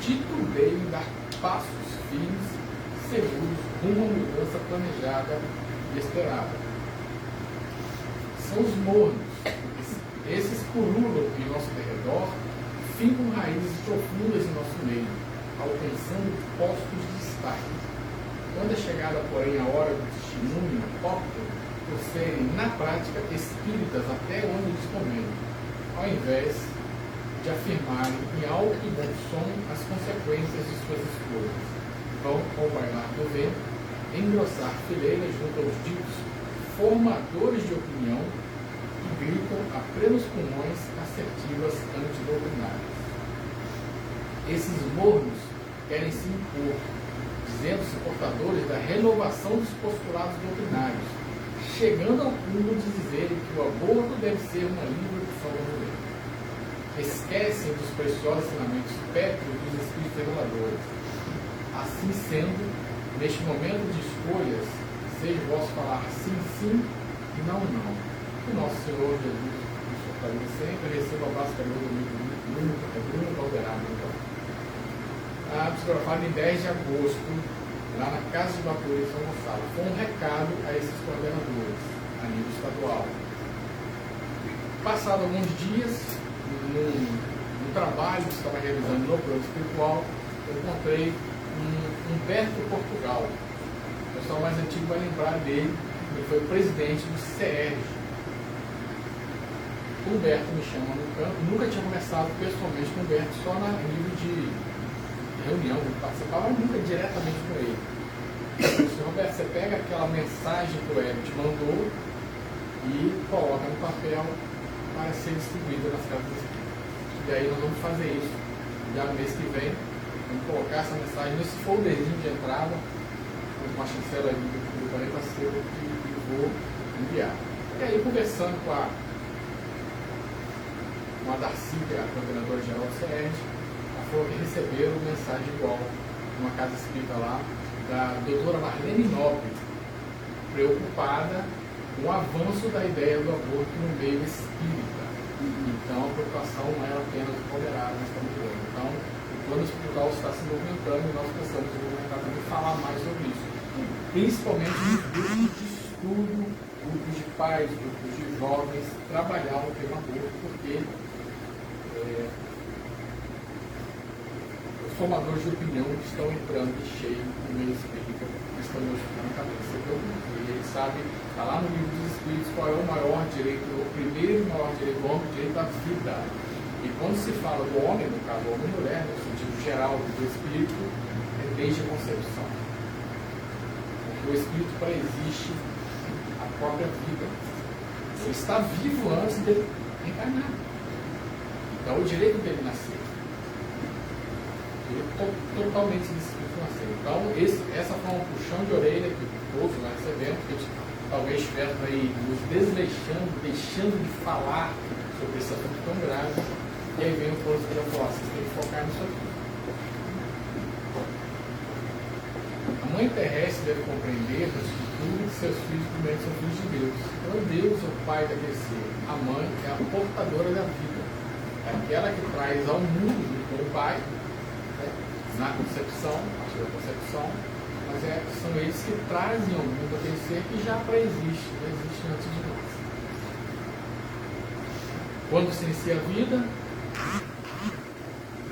titubeiam em dar passos firmes, seguros, rumo a uma mudança planejada e esperada. São os mornos. Esses pululam em nosso derredor, fincam raízes profundas em nosso meio, alcançando postos de destaque. Quando é chegada, porém, a hora do testemunho, optam por serem, na prática, espíritas até onde lhes convém, ao invés de afirmarem em alto e bom som as consequências de suas escolhas. Vão, ao bailar do vento, engrossar fileiras junto aos ditos formadores de opinião que gritam a plenos pulmões assertivas antidoutrinárias. Esses mornos querem se impor, dizendo-se portadores da renovação dos postulados doutrinários, chegando ao cúmulo de dizerem que o aborto deve ser uma livre opção da mulher. Esquecem dos preciosos ensinamentos pétreos dos espíritos reveladores. Assim sendo, neste momento de escolhas, seja o vosso falar sim, sim e não, não. Que nosso Senhor Jesus nos fortaleça sempre, receba o abraço carinhoso do Bruno Calderaro. A psicografada em 10 de agosto, lá na Casa de Batura, em São Gonçalo. Foi um recado a esses coordenadores, a nível estadual. Passado alguns dias, num trabalho que estava realizando no plano espiritual, eu encontrei um Humberto Portugal. O pessoal mais antigo vai lembrar dele, ele foi o presidente do CERJ. O Humberto me chama no campo, nunca tinha conversado pessoalmente com o Humberto, só no nível de reunião, ele participava, nunca diretamente com ele. Eu disse, Roberto, você pega aquela mensagem que o Hélio te mandou e coloca no papel para ser distribuída nas casas espíritas. E aí nós vamos fazer isso. Já no mês que vem, vamos colocar essa mensagem nesse folderzinho de entrada, com uma chancela do planeta seu que vou enviar. E aí, conversando com a Darcy, que é a coordenadora geral do CERJ, ela falou que receberam mensagem igual numa casa espírita lá, da doutora Marlene Nobre, preocupada com o avanço da ideia do aborto no meio espírita. Então, a preocupação não é apenas moderada, nós estamos vendo. Então, o plano espiritual está se movimentando e nós precisamos movimentar também falar mais sobre isso. Principalmente nos grupos de estudo, grupos de pais, grupos de jovens, trabalhar o tema aborto, porque os formadores de opinião estão entrando de cheio no meio espírita, estão modificando a cabeça do mundo. E ele sabe, está lá no livro dos Espíritos, qual é o maior direito, o primeiro maior direito do homem, o direito à vida. E quando se fala do homem, no caso homem e mulher, no sentido geral do espírito, é desde a concepção. Porque o espírito pré-existe a própria vida. Ele está vivo antes de encarnar. Então, o direito dele nascer. Totalmente de espírito nascer. Então, essa foi um puxão de orelha que todos nós recebemos, que a gente talvez estivesse aí nos desleixando, deixando de falar sobre esse assunto tão grave. E aí vem o plano espiritual falar, vocês têm que focar nisso aqui. A mãe terrestre deve compreender que tudo que seus filhos primeiro são filhos de Deus. Então, Deus é o pai daquele ser. A mãe é a portadora da vida. É aquela que traz ao mundo com o pai, na concepção, a partir da concepção, mas são eles que trazem ao mundo aquele ser que já existe antes de nós. Quando se inicia a vida,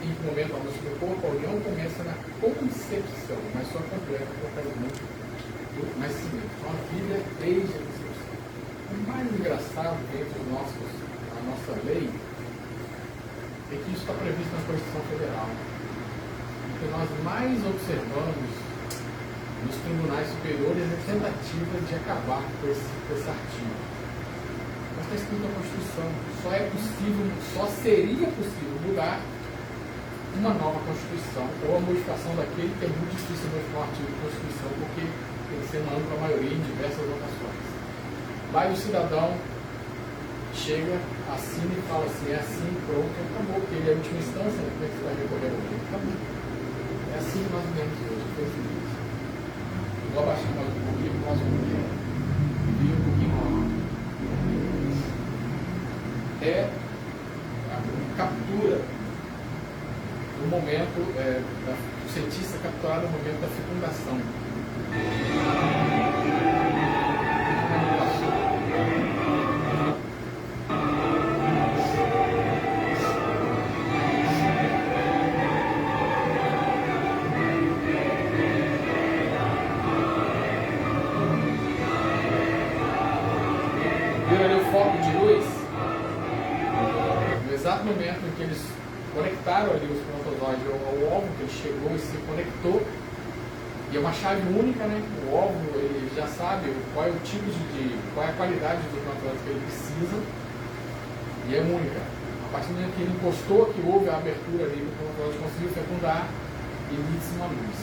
em que momento a música do corpo, a união começa na concepção, mas só completa por causa do nascimento. Então a vida é desde a concepção. O mais engraçado dentro da nossa lei é que isso está previsto na Constituição Federal. O que nós mais observamos nos tribunais superiores é a tentativa de acabar com esse artigo. Mas está escrito na Constituição. Só seria possível mudar uma nova Constituição ou a modificação daquele que é muito difícil modificar um artigo de Constituição porque tem que ser uma ampla maioria em diversas votações. Lá o cidadão chega, assina e fala assim, é assim, pronto, acabou, porque ele é a última instância, né? Como é que você vai recorrer ao outro? Acabou. É assim que nós vivemos hoje, infelizmente. Vou abaixar mais um pouquinho, mais um pouquinho. E um pouquinho maior. É a captura do momento, o cientista capturar o momento da fecundação. Exato momento em que eles conectaram ali os espermatozoides ao óvulo, que ele chegou e se conectou, e é uma chave única, né? O óvulo, ele já sabe qual é o tipo qual é a qualidade dos espermatozoides que ele precisa, e é única. A partir do momento que ele encostou, que houve a abertura ali, o espermatozoide conseguiu fecundar, e emite-se uma luz.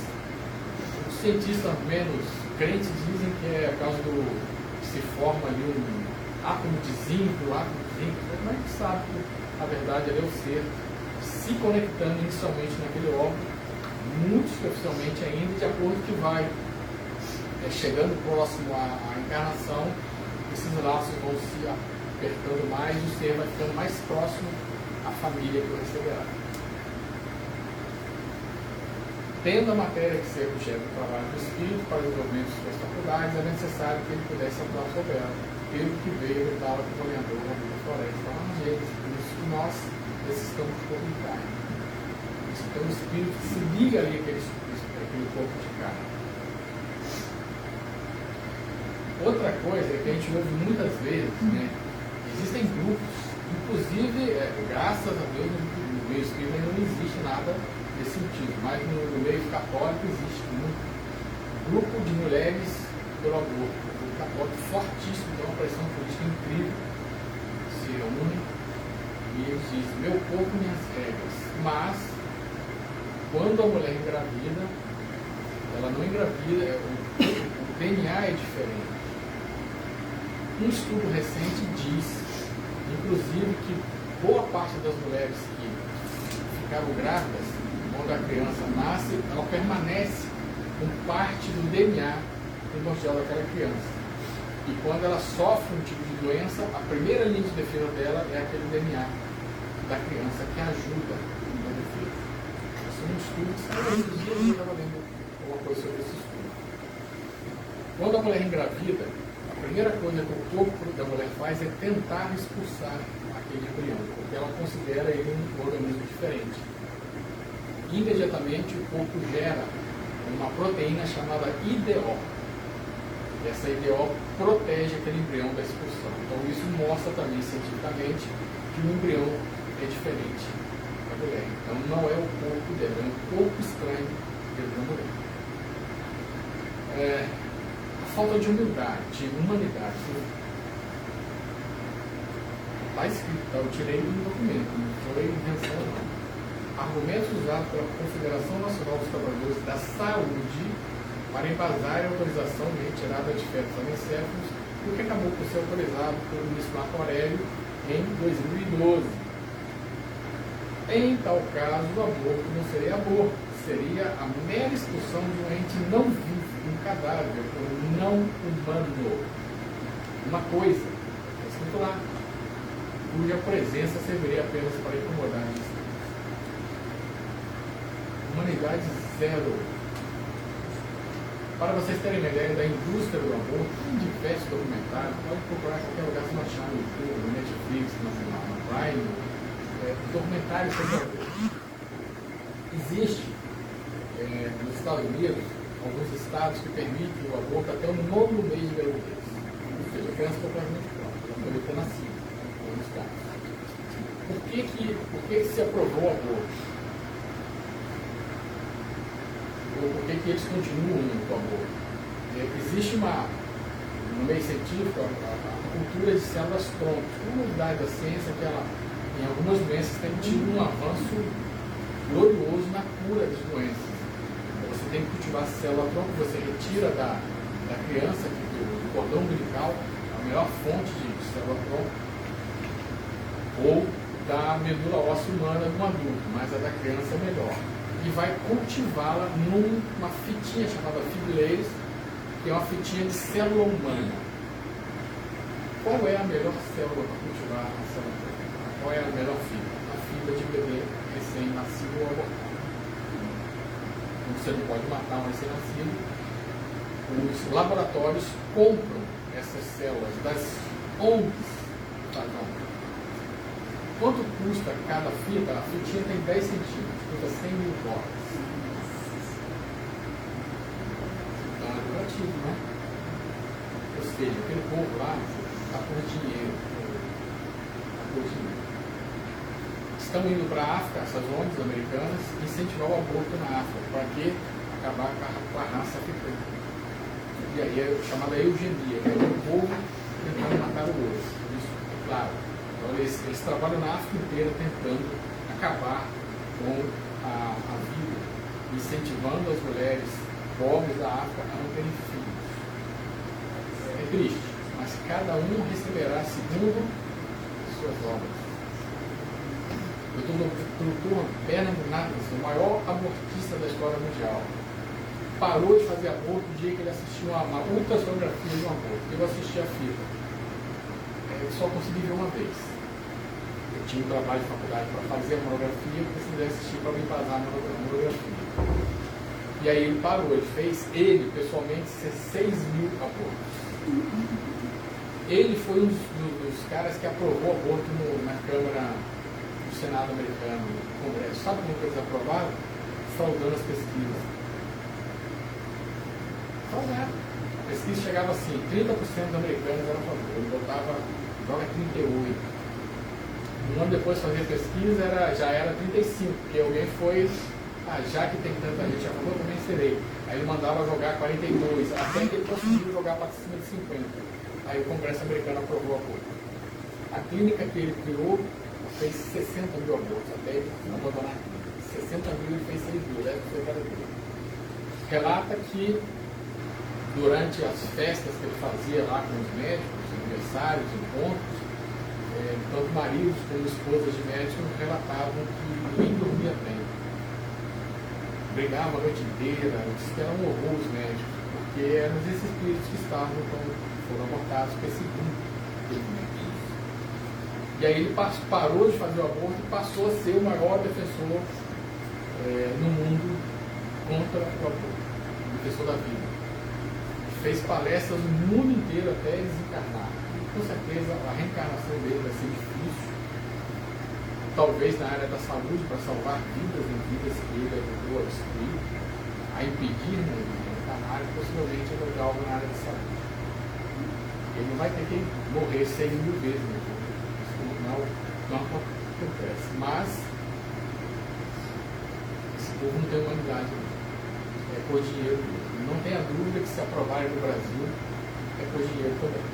Os cientistas menos crentes dizem que é por causa que se forma ali um átomo de zinco, mas a gente sabe que na verdade ele é o ser se conectando inicialmente naquele óvulo, muito superficialmente ainda, de acordo que vai chegando próximo à encarnação, esses laços vão se apertando mais e o ser vai ficando mais próximo à família que o receberá. Tendo a matéria que ser objeto do trabalho do espírito para o desenvolvimento de suas faculdades, é necessário que ele pudesse atuar sobre ela, pelo que veio da aula que orientou a floresta lá na Gênesis. Por isso que nós desses campos de corpo de carne. Então o espírito se liga ali àquele corpo de carne. Outra coisa é que a gente ouve muitas vezes, né? Existem grupos, inclusive, graças a Deus, no meio espírita ainda não existe nada nesse sentido, mas no meio católico existe um grupo de mulheres pelo aborto, um grupo católico fortíssimo, tem uma pressão política incrível, se reúne e eles dizem, meu corpo, minhas regras, mas quando a mulher engravida, ela não engravida, o DNA é diferente. Um estudo recente diz, inclusive, que boa parte das mulheres que ficaram grávidas, quando a criança nasce, ela permanece com parte do DNA primordial daquela criança. E quando ela sofre um tipo de doença, a primeira linha de defesa dela é aquele DNA da criança que ajuda na defesa. Esse é um estudo que saiu dos dias e eu estava lendo alguma coisa sobre esse estudo. Quando a mulher engravida, a primeira coisa que o corpo da mulher faz é tentar expulsar aquele embrião, porque ela considera ele um organismo diferente. Imediatamente o corpo gera uma proteína chamada IDO. E essa IDO protege aquele embrião da expulsão. Então isso mostra também cientificamente que o embrião é diferente da mulher. Então não é o corpo dela, é um corpo estranho da mulher. A falta de humildade, de humanidade. Está escrito, tá? Eu tirei do documento, não foi invenção não. Argumentos usados pela Confederação Nacional dos Trabalhadores da Saúde para embasar a autorização de retirada de fetos anencéfalos, o que acabou por ser autorizado pelo ministro Marco Aurélio em 2012. Em tal caso, o aborto não seria aborto, seria a mera expulsão de um ente não vivo, um cadáver, um não humano. Uma coisa, está escrito lá, cuja presença serviria apenas para incomodar a existência. Humanidade zero. Para vocês terem uma ideia da indústria do aborto, tem diversos documentários, pode procurar em qualquer lugar, se não achar no YouTube, no Netflix, no Prime, documentários sobre o aborto. Existe nos Estados Unidos alguns estados que permitem o aborto até o 9º mês de gravidez. Ou seja, a criança completamente pronta, ela pode ter nascido, em alguns casos. Por que se aprovou o aborto? Ou por que eles continuam indo para o aborto? Existe no meio científico a cultura de células tronco. Uma novidade da ciência é que ela, em algumas doenças, tem tido um avanço glorioso na cura das doenças. Você tem que cultivar a célula tronco, você retira da criança, do cordão umbilical, a melhor fonte de célula tronco, ou da medula óssea humana do adulto, mas a da criança é melhor. E vai cultivá-la numa fitinha chamada fibrillase, que é uma fitinha de célula humana. Qual é a melhor célula para cultivar a célula humana? Qual é a melhor fibra? A fibra de bebê recém-nascido ou abortado. Você não pode matar um recém-nascido. Os laboratórios compram essas células das ONGs. Quanto custa cada fita? A fitinha tem 10 centímetros, custa $100 mil. Então é lucrativo, né? Ou seja, aquele povo lá está por dinheiro. Estão indo para a África, essas ONGs americanas, incentivar o aborto na África. Para quê? Acabar com a raça africana. E aí é chamada eugenia, que é o povo tentando matar o outro. Isso, claro. Então, eles trabalham na África inteira tentando acabar com a vida, incentivando as mulheres pobres da África a não terem filhos. É triste, mas cada um receberá segundo suas obras. O Dr. Bernard Nathanson, o maior abortista da história mundial, parou de fazer aborto no dia que ele assistiu uma ultrassonografia de um aborto. Eu assisti a fita. Eu só consegui ver uma vez. Eu tinha um trabalho de faculdade para fazer a monografia, eu precisei assistir para me embasar a monografia. E aí ele parou, ele pessoalmente, 6 mil abortos. Ele foi um dos caras que aprovou o aborto na Câmara do Senado americano, do Congresso, sabe como que eles aprovaram? Fraudando as pesquisas. Fraudaram. A pesquisa chegava assim, 30% dos americanos eram a favor, ele botava, joga 38%. Um ano depois de fazer a pesquisa, já era 35%, porque alguém foi, já que tem tanta gente a favor, também serei. Aí ele mandava jogar 42%, até que ele conseguiu jogar para cima de 50%. Aí o Congresso americano aprovou a coisa. A clínica que ele criou fez 60 mil abortos, até ele abandonar a clínica. 60 mil ele fez 6 mil, deve ser cada dia. Relata que durante as festas que ele fazia lá com os médicos, aniversários, encontros, tanto maridos como esposas de médicos relatavam que ninguém dormia bem. Brigava a noite inteira, disse que era um horror os médicos, porque eram esses espíritos que estavam, quando foram abortados, perseguindo aqueles médicos. E aí ele parou de fazer o aborto e passou a ser o maior defensor no mundo contra o aborto, defensor da vida. Fez palestras no mundo inteiro até desencarnar. Com certeza a reencarnação dele vai ser difícil, talvez na área da saúde, para salvar vidas em vidas que ele ajudou a destruir, a impedir de reencarnar, e possivelmente ajudar algo na área da saúde. Ele não vai ter que morrer 100 mil vezes, né? Isso não acontece. Mas esse povo não tem humanidade, é por dinheiro. Não tenha dúvida que se aprovarem no Brasil, é por dinheiro também.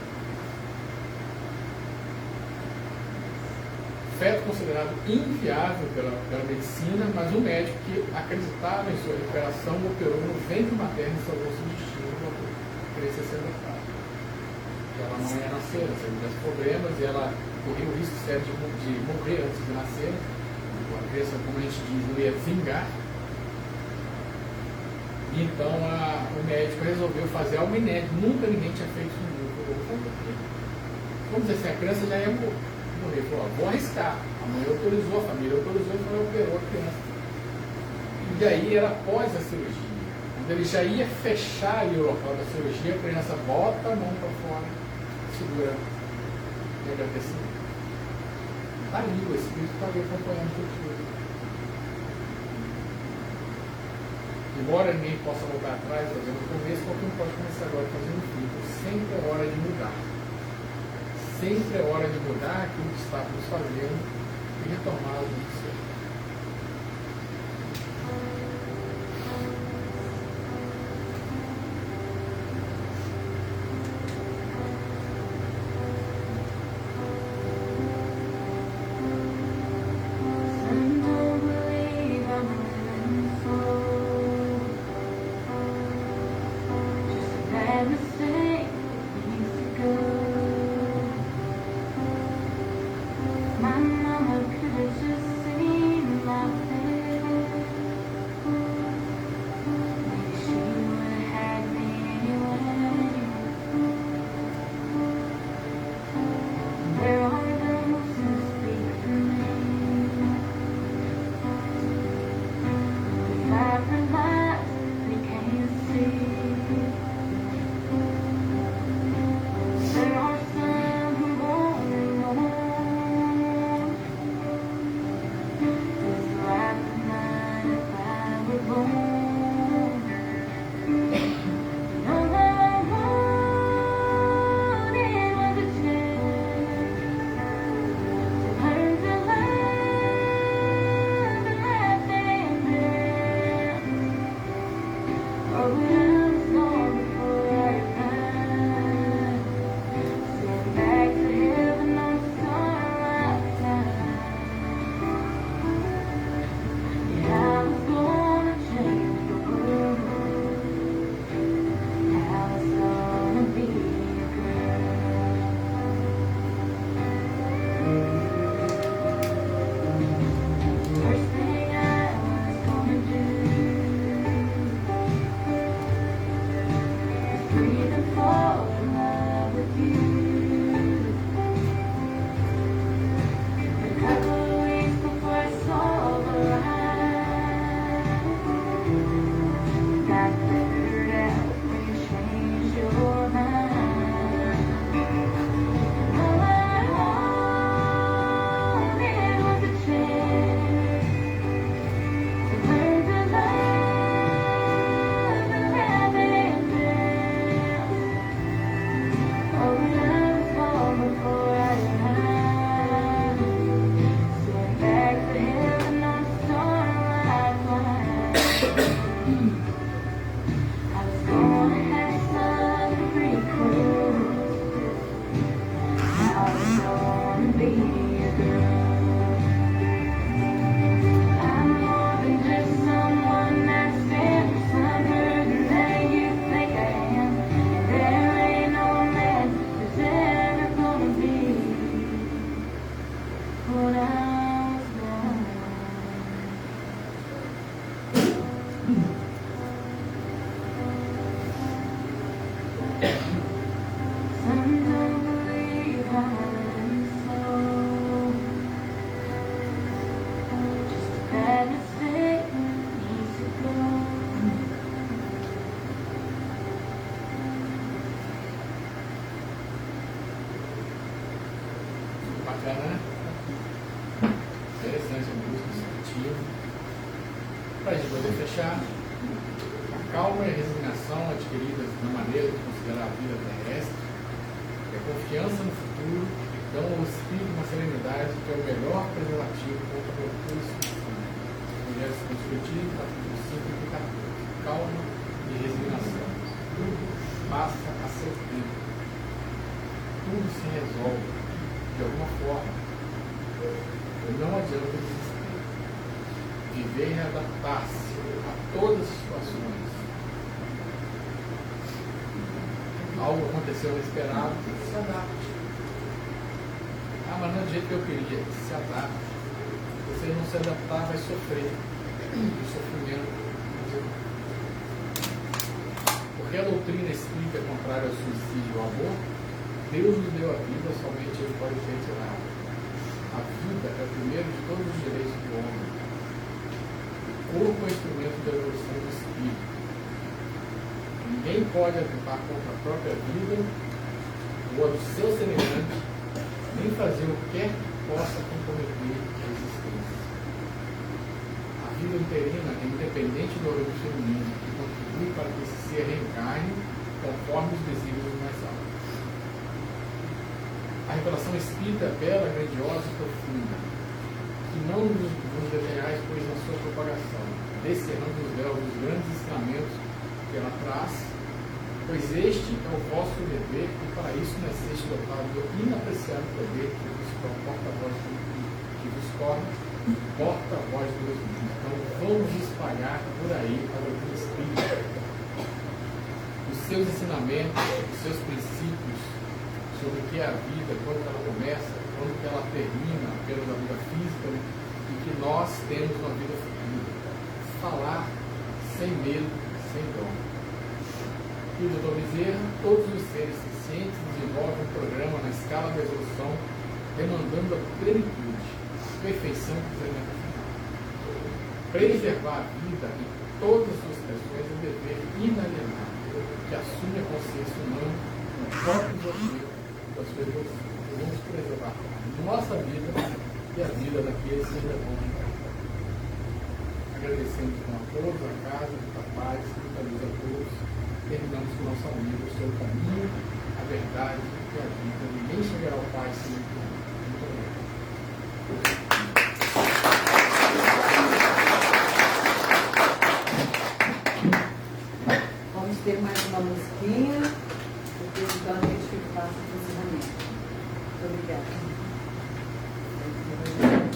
Feto considerado inviável pela medicina, mas o médico que acreditava em sua recuperação operou no ventre materno e salvou seu destino quando crescer ser abortada. Ela não ia nascer, ela tivesse problemas e ela corria o risco sério de morrer antes de nascer. A criança, como a gente diz, não ia vingar. Então o médico resolveu fazer algo inédito, nunca ninguém tinha feito isso no mundo. Vamos dizer assim, a criança já ia morrer. Falou, vou arriscar. A mãe autorizou, a família autorizou, então operou a criança. E daí era após a cirurgia. Quando ele já ia fechar ali o local da cirurgia, a criança bota a mão para fora, segura e agradecimento. Está ali, o Espírito está ali acompanhando tudo. Embora ninguém possa voltar atrás, fazendo o começo, qualquer um pode começar agora fazendo o fim. Sempre é hora de mudar. Sempre é hora de mudar aquilo que estávamos fazendo e retomar o que ser. My mama could have just seen Para a gente poder fechar, a calma e a resignação adquiridas na maneira de considerar a vida terrestre, e a confiança no futuro, dão ao espírito uma serenidade que é o melhor preservativo contra a loucura e suicídio. Evangelho segundo o Espiritismo, capítulo 5 e 14. Calma e resignação. Tudo passa a seu tempo. Tudo se resolve de alguma forma. Não adianta desistir. Viver e adaptar-se a todas as situações. Algo aconteceu inesperado, se adapte. Ah, mas não é do jeito que eu queria. Se adapte. Se você não se adaptar, vai sofrer. O sofrimento. Porque a doutrina espírita é contrária ao suicídio e ao aborto. Deus nos deu a vida, somente Ele pode retirar. A vida é o primeiro de todos os direitos do homem. O corpo é instrumento da evolução do espírito. Ninguém pode atentar contra a própria vida ou a do seu semelhante, nem fazer o que quer que possa comprometer a existência. A vida interina é independente do organismo feminino, que contribui para que esse ser reencarne conforme os desígnios mais altos. A revelação espírita é bela, grandiosa e profunda, que não nos deterrais, pois na sua propagação, descerrando os véus dos grandes ensinamentos que ela traz, pois este é o vosso dever, e para isso nasceste dotado do inapreciável poder que vos torna porta-voz de Deus mesmo. Então vamos espalhar por aí a doutrina espírita, os seus ensinamentos, os seus princípios sobre o que é a vida, quando ela começa, quando ela termina, apenas a vida física, né? E que nós temos uma vida futura. Falar sem medo, sem dó. E o Dr. Bezerra, todos os seres cientes desenvolvem um programa na escala da evolução, demandando a plenitude, a perfeição do elemento final. Preservar a vida em todas as suas expressões é um dever inalienável, que assume a consciência humana no próprio desafio da sua evolução. Vamos preservar a nossa vida e a vida daqueles que ainda vão encarnar. Agradecemos com a todos, a casa, muita paz, muita luz a todos. Terminamos com o nosso amigo, o seu caminho, a verdade e a vida. Ninguém chegará ao Pai sem o Pai. Muito obrigado. Vamos ter mais uma musiquinha, depois então a gente passa para o encerramento. Muito obrigada. obrigado.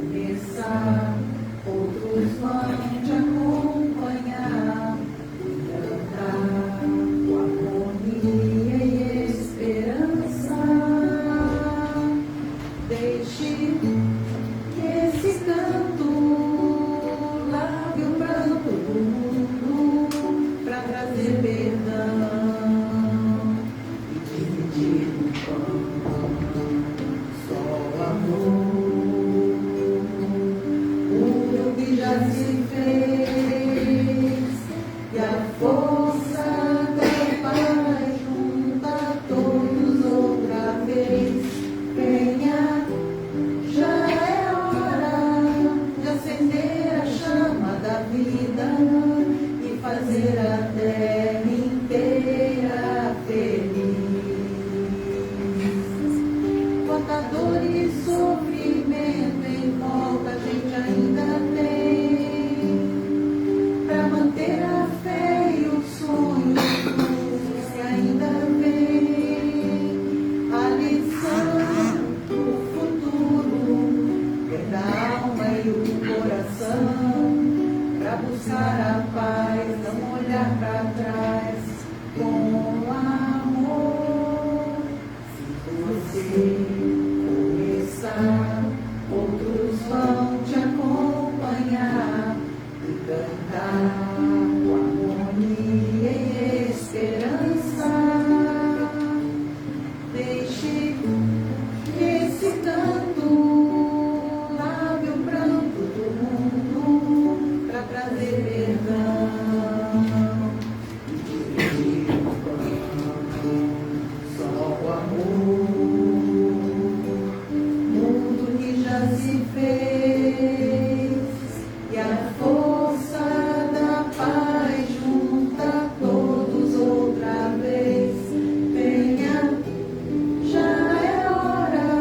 começar, outros vão te acompanhar, cantar com harmonia e esperança. Deixe que esse canto lave o pranto do mundo pra trazer perdão e dividir o pão. Só o amor, o que já se fez, e a força da paz junta todos outra vez. Venha, já é hora de acender a chama da vida e fazer a terra inteira feliz. Quanta dor e sofrimento em volta a gente ainda tem, pra manter a fé e os sonhos que ainda vem. A lição do futuro é da alma e o coração, pra buscar a paz, não olhar pra trás com amor. Se você começar, outros vão te acompanhar e cantar com harmonia e esperança. Deixe que esse canto lave o pranto do mundo pra trazer perdão e dividir o pão. Só o amor, mundo que já se fez, e a força da paz junta todos outra vez. Venha, já é hora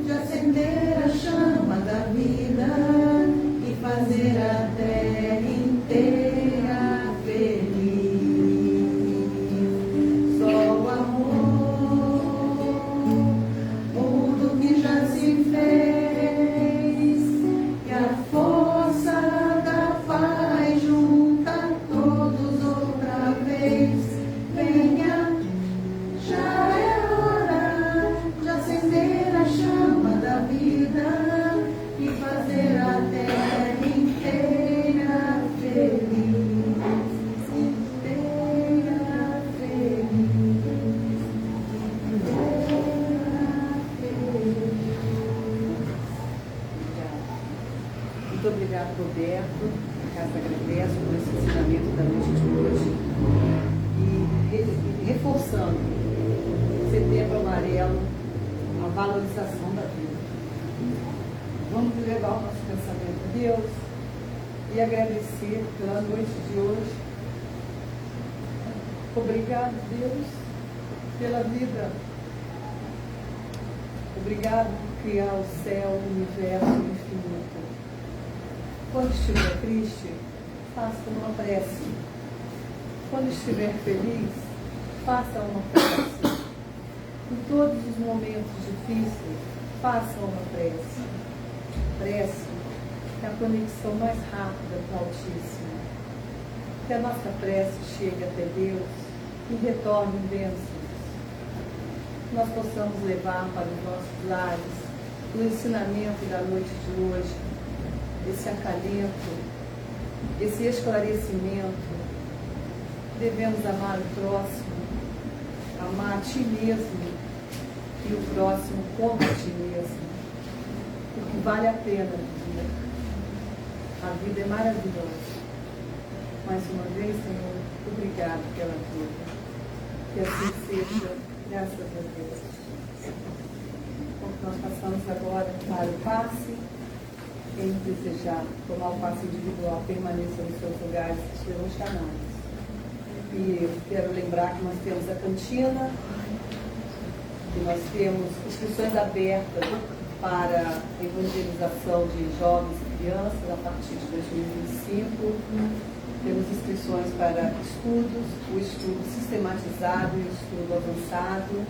de acender a chama da vida e fazer a terra inteira feliz. Só o amor, mundo que já se fez, e a força da paz junta todos outra vez. Venha, já é hora de acender a chama da vida e fazer a terra inteira feliz. Inteira feliz. Muito obrigado, Roberto. A casa agradece por esse ensinamento da noite de hoje. E reforçando, Setembro Amarelo, a valorização da vida. Vamos levar o nosso pensamento a Deus e agradecer pela noite de hoje. Obrigado, Deus, pela vida. Obrigado por criar o céu, o universo, o infinito. Quando estiver triste, faça uma prece. Quando estiver feliz, faça uma prece. Em todos os momentos difíceis, faça uma prece. Prece é a conexão mais rápida com o Altíssimo. Que a nossa prece chegue até Deus e retorne bênçãos. Nós possamos levar para os nossos lares o ensinamento da noite de hoje, esse acalento, esse esclarecimento. Devemos amar o próximo, amar a ti mesmo e o próximo como a ti mesmo, porque vale a pena viver. A vida é maravilhosa. Mais uma vez, Senhor, obrigado pela vida. Que assim seja, graças a Deus. Bom, nós passamos agora para o passe. Quem desejar tomar o passe individual, permaneça nos seus lugares que serão chamados. E eu quero lembrar que nós temos a cantina, que nós temos inscrições abertas para a evangelização de jovens e crianças a partir de 2025. Temos inscrições para estudos, o estudo sistematizado e o estudo avançado.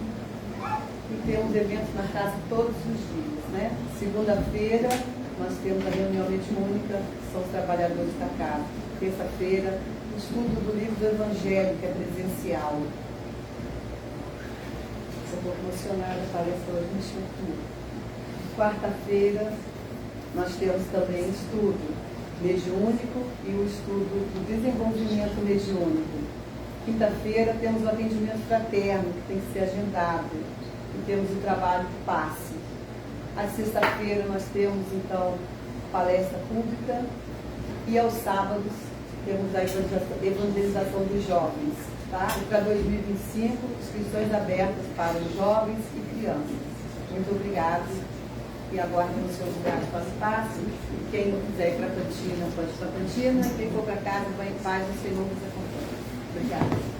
e temos eventos na casa todos os dias, né? Segunda-feira, nós temos a reunião mediúnica, que são os trabalhadores da casa. Terça-feira, estudo do livro do Evangelho, que é presencial. Eu vou emocionada, a palestra hoje mexeu tudo. Quarta-feira, nós temos também estudo mediúnico e o estudo do desenvolvimento mediúnico. Quinta-feira, temos o atendimento fraterno, que tem que ser agendado. E temos o trabalho de passe. À sexta-feira, nós temos, então, palestra pública. E aos sábados, temos a evangelização dos jovens. Tá? E para 2025, inscrições abertas para os jovens e crianças. Muito obrigada. E aguardem no seu lugar para o passe. E quem não quiser ir para a cantina, pode ir para a cantina. E quem for para casa, vai em paz, o Senhor nos acompanha. Obrigada.